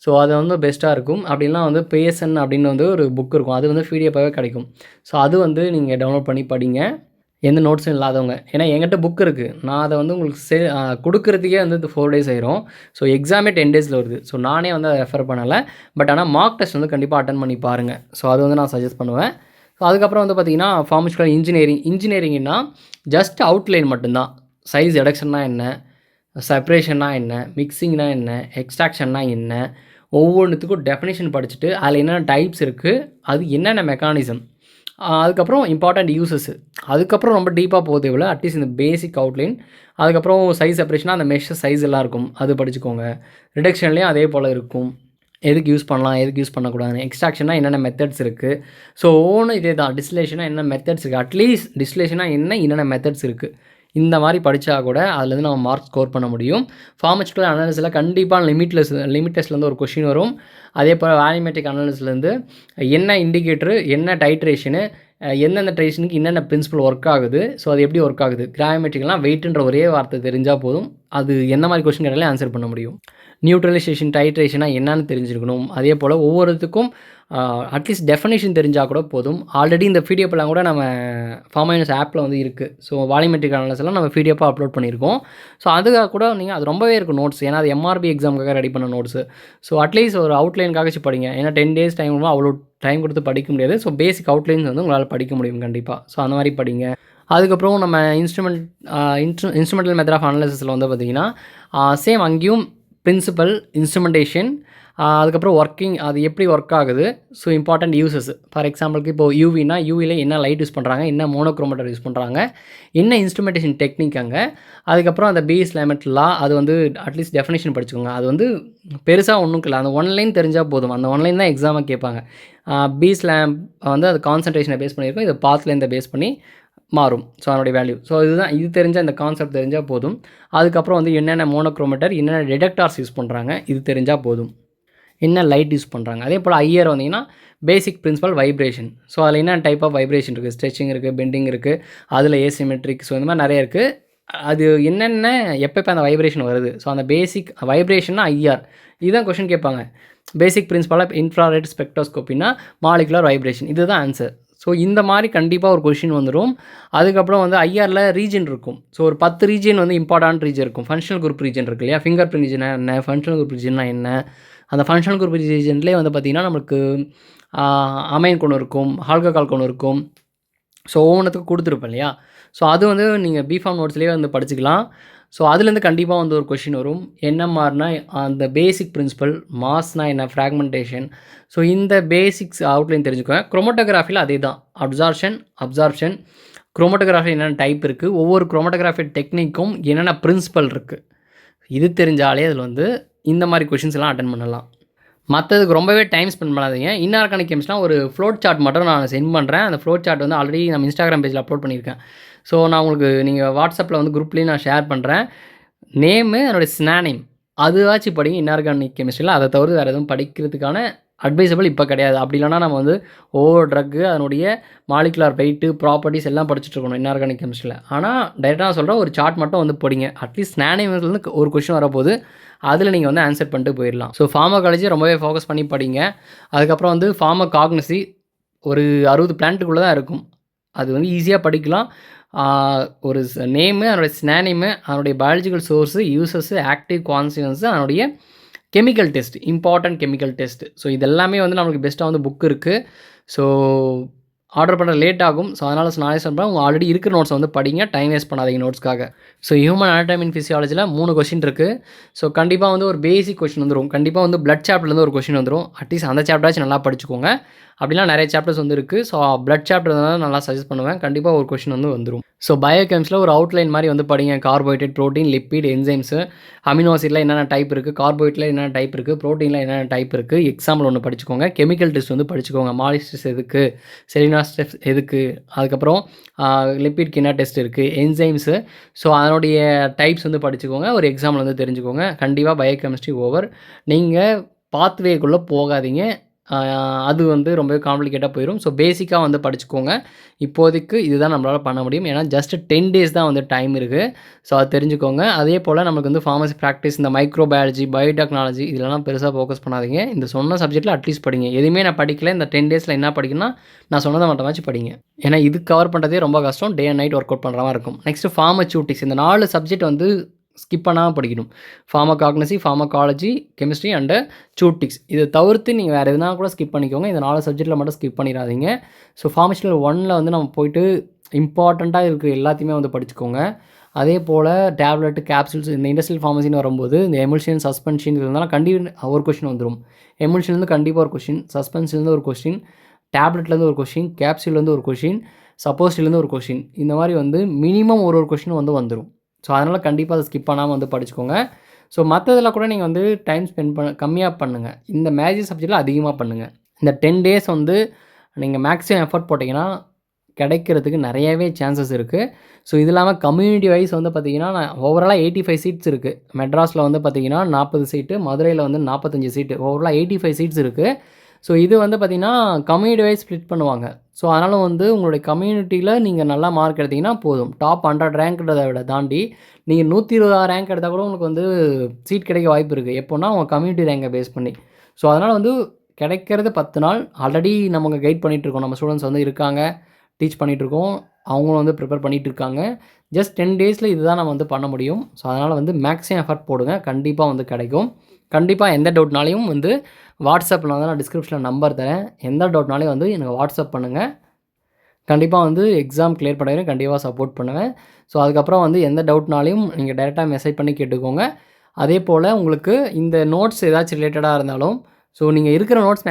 ஸோ அது வந்து பெஸ்ட்டாக இருக்கும். அப்படின்லாம் வந்து பேசன் அப்படின்னு வந்து ஒரு புக் இருக்கும், அது வந்து பிடிஎஃபாகவே கிடைக்கும். ஸோ அது வந்து நீங்கள் டவுன்லோட் பண்ணி படிங்க, எந்த நோட்ஸும் இல்லாதவங்க. ஏன்னா என்கிட்ட புக் இருக்குது, நான் அதை வந்து உங்களுக்கு கொடுக்குறதுக்கே வந்து 4 டேஸ் ஆயிரும். ஸோ எக்ஸாமே 10 டேஸில் வருது. ஸோ நானே வந்து அதை ரெஃபர் பண்ணலை. பட் ஆனால் மார்க் டெஸ்ட் வந்து கண்டிப்பாக அட்டன் பண்ணி பாருங்கள். ஸோ அது வந்து நான் சஜஸ்ட் பண்ணுவேன். ஸோ அதுக்கப்புறம் வந்து பார்த்திங்கன்னா ஃபார்மசிக்கல் இன்ஜினியரிங்னா ஜஸ்ட் அவுட்லைன் மட்டும்தான். சைஸ் ரிடக்ஷன்னா என்ன, செப்பரேஷன்னா என்ன, மிக்சிங்னா என்ன, எக்ஸ்ட்ராக்ஷன்னா என்ன, ஒவ்வொன்றுத்துக்கும் டெஃபினேஷன் படிச்சுட்டு அதில் என்னென்ன டைப்ஸ் இருக்குது, அது என்னென்ன மெக்கானிசம், அதுக்கப்புறம் இம்பார்ட்டண்ட் யூசஸ், அதுக்கப்புறம் ரொம்ப டீப்பாக போகுது இவ்வளோ அட்லீஸ்ட் இந்த பேசிக் அவுட்லைன், அதுக்கப்புறம் சைஸ் செப்பரேஷனாக அந்த மெஷ் சைஸ் எல்லாம் இருக்கும் அது படிச்சுக்கோங்க. ரிடக்ஷன்லேயும் அதே போல் இருக்கும், எதுக்கு யூஸ் பண்ணலாம் எதுக்கு யூஸ் பண்ணக்கூடாது, எக்ஸ்ட்ராக்ஷனாக என்னென்ன மெத்தட்ஸ் இருக்குது. ஸோ ஒவ்வொன்றும் இதே தான். டிஸ்டிலேஷனாக என்ன மெத்தட்ஸ் இருக்குது, அட்லீஸ்ட் டிஸ்டிலேஷனாக என்னென்ன மெத்தட்ஸ் இருக்குது, இந்த மாதிரி படித்தா கூட அதுலேருந்து நம்ம மார்க் ஸ்கோர் பண்ண முடியும். ஃபார்மஸ்யூட்டிக்கல் அனாலிசிஸில் கண்டிப்பாக லிமிட் டெஸ்ட்லேருந்து ஒரு கொஷின் வரும். அதே போல் வால்யூமெட்ரிக் அனாலிசிஸ்லேருந்து என்ன இண்டிகேட்டரு, என்ன டைட்ரேஷனு, எந்தெந்த ட்ரேஷனுக்கு என்னென்ன பிரின்சிபல் ஒர்க் ஆகுது, ஸோ அது எப்படி ஒர்க் ஆகுது, கிராமேட்டிக்கெலாம் வெயிட்ன்ற ஒரே வார்த்தை தெரிஞ்சால் போதும், அது என்ன மாதிரி கொஷின் கேட்டாலே ஆன்சர் பண்ண முடியும். நியூட்ரலைசேஷன் டைட்ரேஷனாக என்னன்னு தெரிஞ்சிருக்கணும். அதே போல் ஒவ்வொருத்துக்கும் அட்லீஸ்ட் டெஃபினேஷன் தெரிஞ்சால் கூட போதும். ஆல்ரெடி இந்த பிடிஎஃப்லாம் கூட நம்ம ஃபார்மைனஸ் ஆப்பில் வந்து இருக்குது. ஸோ வால்யூமெட்ரிக் அனாலிசிஸ்லாம் நம்ம பிடிஎஃபாக அப்லோட் பண்ணியிருக்கோம். ஸோ அதுக்காக கூட நீங்கள் அது ரொம்பவே இருக்கும் நோட்ஸ். ஏன்னா அது எம்ஆர்பி எக்ஸாமுக்காக ரெடி பண்ண நோட்ஸு. ஸோ அட்லீஸ்ட் ஒரு அவுட்லைனுக்காகச்சு படிங்க. ஏன்னா 10 days டைம் அவ்வளோ டைம் கொடுத்து படிக்க முடியாது. ஸோ பேசிக் அவுட்லைன்ஸ் வந்து உங்களால் படிக்க முடியும் கண்டிப்பாக. ஸோ அந்த மாதிரி படிங்க. அதுக்கப்புறம் நம்ம இன்ஸ்ட்ருமெண்டல் மெத்தட் ஆஃப் அனாலிசிஸில் வந்து பார்த்திங்கன்னா சேம் அங்கேயும் பிரின்சிபல், இன்ஸ்ட்ருமெண்டேஷன், அதுக்கப்புறம் ஒர்க்கிங், அது எப்படி ஒர்க் ஆகுது, ஸோ இம்பார்ட்டண்ட் யூசஸ். ஃபார் எக்ஸாம்பிளுக்கு இப்போது யூவினா யூவியில் என்ன லைட் யூஸ் பண்ணுறாங்க, என்ன மோனோக்ரோமேட்டர் யூஸ் பண்ணுறாங்க, என்ன இன்ஸ்ட்ருமெண்டேஷன் டெக்னிக் அங்கே, அதுக்கப்புறம் அந்த பீஸ் லேமெட் லா, அது வந்து அட்லீஸ்ட் டெஃபினேஷன் படிச்சுக்கோங்க. அது வந்து பெருசாக ஒன்றும் இல்லை, அந்த ஒன்லைன் தெரிஞ்சால் போதும். அந்த ஒன்லைன் தான் எக்ஸாமை கேட்பாங்க. பீஸ் லேம்ப் வந்து அது கான்சன்ட்ரேஷனை பேஸ் பண்ணியிருக்கோம், இது பாத்லேருந்து பேஸ் பண்ணி மாறும். ஸோ அதனுடைய வேல்யூ. ஸோ இதுதான், இது தெரிஞ்சால், இந்த கான்செப்ட் தெரிஞ்சால் போதும். அதுக்கப்புறம் வந்து என்னென்ன மோனோக்ரோமேட்டர், என்னென்ன டிடெக்டார்ஸ் யூஸ் பண்ணுறாங்க, இது தெரிஞ்சால் போதும். என்ன லைட் யூஸ் பண்ணுறாங்க. அதே போல் ஐஆர் வந்தீங்கன்னா பேசிக் பிரின்சிபல் வைப்ரேஷன். ஸோ அதில் என்ன டைப் ஆஃப் வைப்ரேஷன் இருக்குது, ஸ்ட்ரெச்சிங் இருக்குது, பெண்டிங் இருக்குது, அதில் ஏசிமெட்ரிக், ஸோ இந்த மாதிரி நிறைய இருக்குது. அது என்னென்ன எப்போ அந்த வைப்ரேஷன் வருது, ஸோ அந்த பேசிக் வைப்ரேஷன்னா ஐஆர், இதுதான் கொஷின் கேட்பாங்க. பேசிக் பிரின்சிபல் ஆஃப் இன்ஃப்ராரெட் ஸ்பெக்ட்ரோஸ்கோப்பினா மாலிகுலர் வைப்ரேஷன், இதுதான் ஆன்சர். ஸோ இந்த மாதிரி கண்டிப்பாக ஒரு கொஷின் வந்துடும். அதுக்கப்புறம் வந்து ஐஆரில் ரீஜன் இருக்கும். ஸோ ஒரு 10 ரீஜன் வந்து இம்பார்ட்டன்ட் ரீஜன் இருக்கும். ஃபங்க்ஷனல் குரூப் ரீஜன் இருக்கு இல்லையா, ஃபிங்கர் பிரிண்ட் ரீஜன் என்ன, ஃபங்க்ஷனல் குரூப் ரீஜன்னா என்ன, அந்த ஃபங்க்ஷனல் குரூப் ரீஜன்லேயே வந்து பார்த்திங்கன்னா நம்மளுக்கு அமைன் கொண்டு இருக்கும், ஆல்கஹால் கொண்டு இருக்கும். ஸோ ஒவ்வொன்றுத்துக்கும் கொடுத்துருப்பேன் இல்லையா. ஸோ அது வந்து நீங்கள் பிஃபார்ம் நோட்ஸ்லேயே வந்து படிச்சுக்கலாம். ஸோ அதுலேருந்து கண்டிப்பாக வந்து ஒரு கொஷின் வரும். என்எம்ஆர்னா அந்த பேசிக் பிரின்சிபல், மாஸ்னால் என்ன, ஃப்ராக்மெண்டேஷன், ஸோ இந்த பேசிக்ஸ் அவுட்லைன் தெரிஞ்சுக்கோங்க. குரோமோட்டோகிராஃபியில் அதே தான், அப்சார்ப்ஷன், குரோமோட்டோகிராஃபி என்னென்ன டைப் இருக்குது, ஒவ்வொரு குரோமோட்டோகிராஃபி டெக்னிக்கும் என்னென்ன பிரின்சிபல் இருக்குது, இது தெரிஞ்சாலே அதில் வந்து இந்த மாதிரி கொஷின்ஸ்லாம் அட்டன் பண்ணலாம். மற்றதுக்கு ரொம்பவே டைம் ஸ்பெண்ட் பண்ணாதீங்க. இன்ஆர்கானிக் கெமிஸ்ட்ரினா ஒரு ஃப்ளோட் சார்ட் மட்டும் நான் சென்ட் பண்ணுறேன். அந்த ஃப்ளோட் சார்ட் வந்து ஆல்ரெடி நம்ம இன்ஸ்டாகிராம் பேஜில் அப்லோட் பண்ணியிருக்கேன். ஸோ நான் உங்களுக்கு நீங்கள் வாட்ஸ்அப்பில் வந்து குரூப்லேயும் நான் ஷேர் பண்ணுறேன். நேமு, என்னுடைய ஸ்னானேம், அதுவாச்சும் படிங்க இன்ஆர்கானிக் கெமிஸ்ட்ரியில். அதை தவிர வேறு எதுவும் படிக்கிறதுக்கான அட்வைசபிள் இப்போ கிடையாது. அப்படி இல்லைனா நம்ம வந்து ஒவ்வொரு ட்ரக்கு, அதனுடைய மாலிகுலர் வெயிட்டு, ப்ராப்பர்ட்டிஸ் எல்லாம் படிச்சுட்டு இருக்கணும் இன்ஆர்கானிக் கெமிஸ்ட்ரியில். ஆனால் டைரெக்டாக நான் சொல்கிறேன், ஒரு சார்ட் மட்டும் வந்து படிங்க. அட்லீஸ்ட் ஸ்னானேம்லேருந்து ஒரு கொஷின் வரப்போது, அதில் நீங்கள் வந்து ஆன்சர் பண்ணிட்டு போயிடலாம். ஸோ ஃபார்மகாலஜி ரொம்பவே ஃபோக்கஸ் பண்ணி படிங்க. அதுக்கப்புறம் வந்து ஃபார்மகாக்னசி ஒரு 60 பிளான்ட்டுக்குள்ளே தான் இருக்கும். அது வந்து ஈஸியாக படிக்கலாம். ஒரு நேமு, அதனுடைய ஸ்னானேமு, அதனுடைய பயாலஜிக்கல் சோர்ஸு, யூசஸ்ஸு, ஆக்டிவ் கான்ஸ்டியூன்ஸு, அதனுடைய chemical test, important chemical test. So இதெல்லாமே வந்து நம்மளுக்கு பெஸ்ட்டாக வந்து புக் இருக்குது. ஸோ ஆர்டர் பண்ண லேட் ஆகும். ஸோ அதனால் நானே சொல்கிறேன், உங்கள் ஆல்ரெடி இருக்கிற நோட்ஸை வந்து படிங்க, டைம் வேஸ்ட் பண்ணாதீங்க நோட்ஸ்க்காக. ஸோ ஹியூமன் அனாட்டமி அண்ட் ஃபிசியாலஜியில் 3 கொஷின் இருக்குது. ஸோ கண்டிப்பாக வந்து ஒரு பேசிக் கொஷின் வந்துடும். கண்டிப்பாக வந்து பிளட் சாப்டர்லேருந்து ஒரு கொஷின் வந்துடும். அட்லீஸ்ட் அந்த சாப்டராச்சும் நல்லா படிச்சுக்கோங்க. அப்படிலாம் நிறைய சாப்டர்ஸ் வந்து இருக்குது. ஸோ பிளட் சாப்டர் தான் நல்லா சஜஸ்ட் பண்ணுவேன். கண்டிப்பாக ஒரு கொஷின் வந்து வந்துடும். ஸோ பயோகெமிஸ்டில் ஒரு அவுட்லைன் மாதிரி வந்து படிங்க. Carbohydrate, protein, lipid, enzymes, amino ஆசிட்ல என்னென்ன டைப் இருக்குது, கார்போஹைட்ரேட்டில் என்னென்ன டைப் இருக்குது, ப்ரோட்டீனில் என்னென்ன டைப் இருக்குது, எக்ஸாம்பிள் ஒன்று படிச்சுக்கோங்க. கெமிக்கல் டெஸ்ட் வந்து படிச்சுக்கோங்க. மாலிஸ்டஸ் எதுக்கு, செலினாஸ்டெஸ் எதுக்கு, அதுக்கப்புறம் லிப்பிட்க்கு என்ன டெஸ்ட் இருக்குது, என்சைம்ஸு, ஸோ அதனுடைய டைப்ஸ் வந்து படிச்சுக்கோங்க. ஒரு எக்ஸாம்பிள் வந்து தெரிஞ்சுக்கோங்க. கண்டிப்பாக பயோகெமிஸ்ட்ரி ஓவர். நீங்கள் பாத்வேக்குள்ளே போகாதீங்க. அது வந்து ரொம்பவே காம்ப்ளிகேட்டாக போயிடும். ஸோ பேசிக்காக வந்து படிச்சுக்கோங்க. இப்போதைக்கு இதுதான் நம்மளால் பண்ண முடியும். ஏன்னா ஜஸ்ட் 10 days தான் வந்து டைம் இருக்குது. ஸோ அது தெரிஞ்சுக்கோங்க. அதே போல் நமக்கு வந்து ஃபார்மசி ப்ராக்டிஸ், இந்த மைக்ரோபயாலஜி, பயோடெக்னாலஜி, இதெல்லாம் பெருசாக ஃபோக்கஸ் பண்ணாதீங்க. இந்த சொன்ன சப்ஜெக்ட்டில் அட்லீஸ்ட் படிங்க. எதுவுமே நான் படிக்கல, இந்த 10 daysல என்ன படிக்கணும்னா நான் சொன்னதை மட்டுமாச்சும் படிங்க. ஏன்னா இது கவர் பண்ணுறதே ரொம்ப கஷ்டம். Day and night work out பண்ணுற மாதிரி இருக்கும். நெக்ஸ்ட்டு ஃபார்மசூட்டிக்ஸ், இந்த 4 சப்ஜெக்ட் வந்து ஸ்கிப் பண்ணாமல் படிக்கணும். ஃபார்மகாக்னசி, ஃபார்மகாலஜி, கெமிஸ்ட்ரி அண்டு சூட்டிக்ஸ். இதை தவிர்த்து நீங்கள் வேறு எதுனா கூட ஸ்கிப் பண்ணிக்கோங்க. இந்த 4 சப்ஜெக்ட்டில் மட்டும் ஸ்கிப் பண்ணிடாதீங்க. ஸோ ஃபார்மசியில் 1ல் வந்து நம்ம போயிட்டு இம்பார்ட்டண்ட்டாக இருக்கிற எல்லாத்தையுமே வந்து படிச்சுக்கோங்க. அதே போல் டேப்லெட், கேப்சூல்ஸ் இந்த இண்டஸ்ட்ரியல் ஃபார்மசின்னு வரும்போது இந்த எமுல்ஷன், சஸ்பென்ஷன் இருந்தாலும் கண்டிப்பாக ஒரு கொஸ்டின் வந்துடும். எமுல்ஷன்லேருந்து கண்டிப்பாக ஒரு கொஸ்டின், சஸ்பென்ஷன்லேருந்து ஒரு கொஸ்டின், டேப்லெட்லேருந்து ஒரு கொஸ்டின், கேப்சூல்லேருந்து ஒரு கொஸ்டின், சப்போஸ்ட்லேருந்து ஒரு கொஸ்டின். இந்த மாதிரி வந்து மினிமம் ஒரு கொஸ்டின் வந்து வந்துடும். ஸோ அதனால் கண்டிப்பாக அதை ஸ்கிப் பண்ணாமல் வந்து படிச்சுக்கோங்க. ஸோ மற்றதில் கூட நீங்கள் வந்து டைம் ஸ்பெண்ட் கம்மியாக பண்ணுங்கள். இந்த மேஜர் சப்ஜெக்டில் அதிகமாக பண்ணுங்கள். இந்த 10 டேஸ் வந்து நீங்கள் மேக்ஸிமம் எஃபர்ட் போட்டிங்கன்னா கிடைக்கிறதுக்கு நிறையவே சான்சஸ் இருக்குது. ஸோ இது இல்லாமல் கம்யூனிட்டி வைஸ் வந்து பார்த்திங்கன்னா ஓவராலாக 85 சீட்ஸ் இருக்குது. மெட்ராஸில் வந்து பார்த்திங்கன்னா 40 சீட்டு, மதுரையில் வந்து 45 சீட்டு, ஓவராலாக 85 சீட்ஸ் இருக்குது. ஸோ இது வந்து பார்த்திங்கன்னா கம்யூனிட்டி வைஸ் ஸ்ப்ளிட் பண்ணுவாங்க. ஸோ அதனால் வந்து உங்களுடைய கம்யூனிட்டியில் நீங்கள் நல்லா மார்க் எடுத்திங்கன்னா போதும். டாப் 100 ரேங்க்ன்றதை விட தாண்டி நீங்கள் 120 ரேங்க் எடுத்தால் கூட உங்களுக்கு வந்து சீட் கிடைக்க வாய்ப்பு இருக்குது. எப்போன்னா உங்கள் கம்யூனிட்டி ரேங்கை பேஸ் பண்ணி. ஸோ அதனால் வந்து கிடைக்கிறது 10 நாள். ஆல்ரெடி நமக்கு கைட் பண்ணிகிட்ருக்கோம். நம்ம ஸ்டூடெண்ட்ஸ் வந்து இருக்காங்க, டீச் பண்ணிகிட்ருக்கோம். அவங்களும் வந்து ப்ரிப்பேர் பண்ணிகிட்ருக்காங்க. ஜஸ்ட் 10 டேஸில் இதுதான் நம்ம வந்து பண்ண முடியும். ஸோ அதனால் வந்து மேக்ஸிமம் எஃபர்ட் போடுங்க. கண்டிப்பாக வந்து கிடைக்கும். கண்டிப்பாக எந்த டவுட்னாலையும் வந்து வாட்ஸ்அப்பில் வந்து நான் டிஸ்கிரிப்ஷனில் நம்பர் தரேன். எந்த டவுட்னாலையும் வந்து எனக்கு வாட்ஸ்அப் பண்ணுங்கள். கண்டிப்பாக வந்து எக்ஸாம் கிளியர் பண்ணுறதுக்கு கண்டிப்பாக சப்போர்ட் பண்ணுவேன். ஸோ அதுக்கப்புறம் வந்து எந்த டவுட்னாலையும் நீங்கள் டைரெக்டாக மெசேஜ் பண்ணி கேட்டுக்கோங்க. அதே போல் உங்களுக்கு இந்த நோட்ஸ் ஏதாச்சும் ரிலேட்டடாக இருந்தாலும் ஸோ நீங்கள் இருக்கிற நோட்ஸ்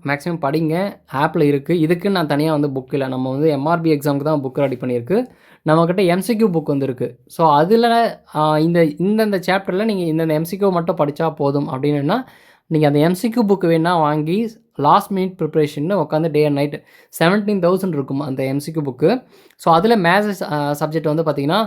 மேக்ஸிமம் படிங்க. ஆப்பில் இருக்குது. இதுக்குன்னு நான் தனியாக வந்து புக் இல்லை. நம்ம வந்து எம்ஆர்பி எக்ஸாமுக்கு தான் புக் ரெடி பண்ணியிருக்கு. நம்மக்கிட்ட எம்சிக்யூ புக் வந்து இருக்குது. ஸோ அதில் இந்தந்த சாப்டரில் நீங்கள் இந்தந்த எம்சிக்யூ மட்டும் படித்தா போதும் அப்படின்னா நீங்கள் அந்த எம்சிக்யூ புக் வேணால் வாங்கி லாஸ்ட் மினிட் ப்ரிப்ரேஷன்னு உட்காந்து டே அண்ட் நைட் 17,000 இருக்கும் அந்த எம்சிக்யூ புக்கு. ஸோ அதில் மேத்ஸ் சப்ஜெக்ட் வந்து பார்த்திங்கன்னா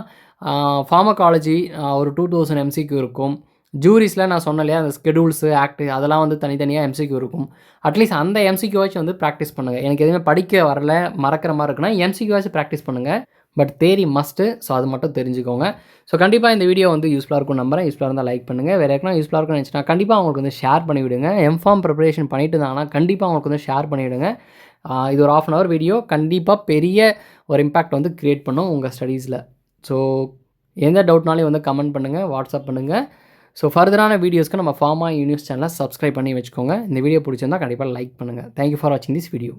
ஃபார்மகாலஜி ஒரு 2000 எம்சிக்யூ இருக்கும். ஜூரிஸில் நான் சொன்னேன் இல்லையா, அந்த ஸ்கெடியூல்ஸு, ஆக்ட் அதெல்லாம் வந்து தனித்தனியாக எம்சிக்யூ இருக்கும். அட்லீஸ்ட் அந்த எம்சிக்யூவாச்சும் வந்து ப்ராக்டிஸ் பண்ணுங்கள். எனக்கு எதுவுமே படிக்க வரல, மறக்கிற மாதிரி இருக்குன்னா எம்சிக்யூவாச்சும் ப்ராக்டிஸ் பண்ணுங்கள். But theory must. ஸோ அது மட்டும் தெரிஞ்சுக்கோங்க. ஸோ கண்டிப்பாக இந்த வீடியோ வந்து யூஸ்ஃபுல்லாக இருக்கும் நம்புறேன். யூஸ்ஃபுல்லாக இருந்தால் லைக் பண்ணுங்கள். வேறு யாருக்குனா யூஸ்ஃபுல்லாக இருக்கும்னு நினச்சினா கண்டிப்பாக அவங்களுக்கு வந்து ஷேர் பண்ணிவிடுங்க. எம்ஃபார்ம் ப்ரிப்பரேஷன் பண்ணிட்டு இருந்தாங்கன்னா கண்டிப்பாக அவங்களுக்கு வந்து ஷேர் பண்ணிவிடுங்க. இது ஒரு 1/2 hour வீடியோ கண்டிப்பாக பெரிய ஒரு இம்பேக்ட் வந்து க்ரியேட் பண்ணும் உங்கள் ஸ்டடீஸில். ஸோ எந்த டவுட்னாலையும் வந்து கமெண்ட் பண்ணுங்கள், வாட்ஸ்அப் பண்ணுங்கள். ஸோ ஃபர்தரான வீடியோஸ்க்கு நம்ம ஃபார்மா யூனிவர்ஸ் சேனலை சப்ஸ்கிரைப் பண்ணி வச்சுக்கோங்க. இந்த வீடியோ பிடிச்சிருந்தால் கண்டிப்பாக லைக் பண்ணுங்கள். தேங்க்யூ ஃபார் வாட்சிங் திஸ் வீடியோ.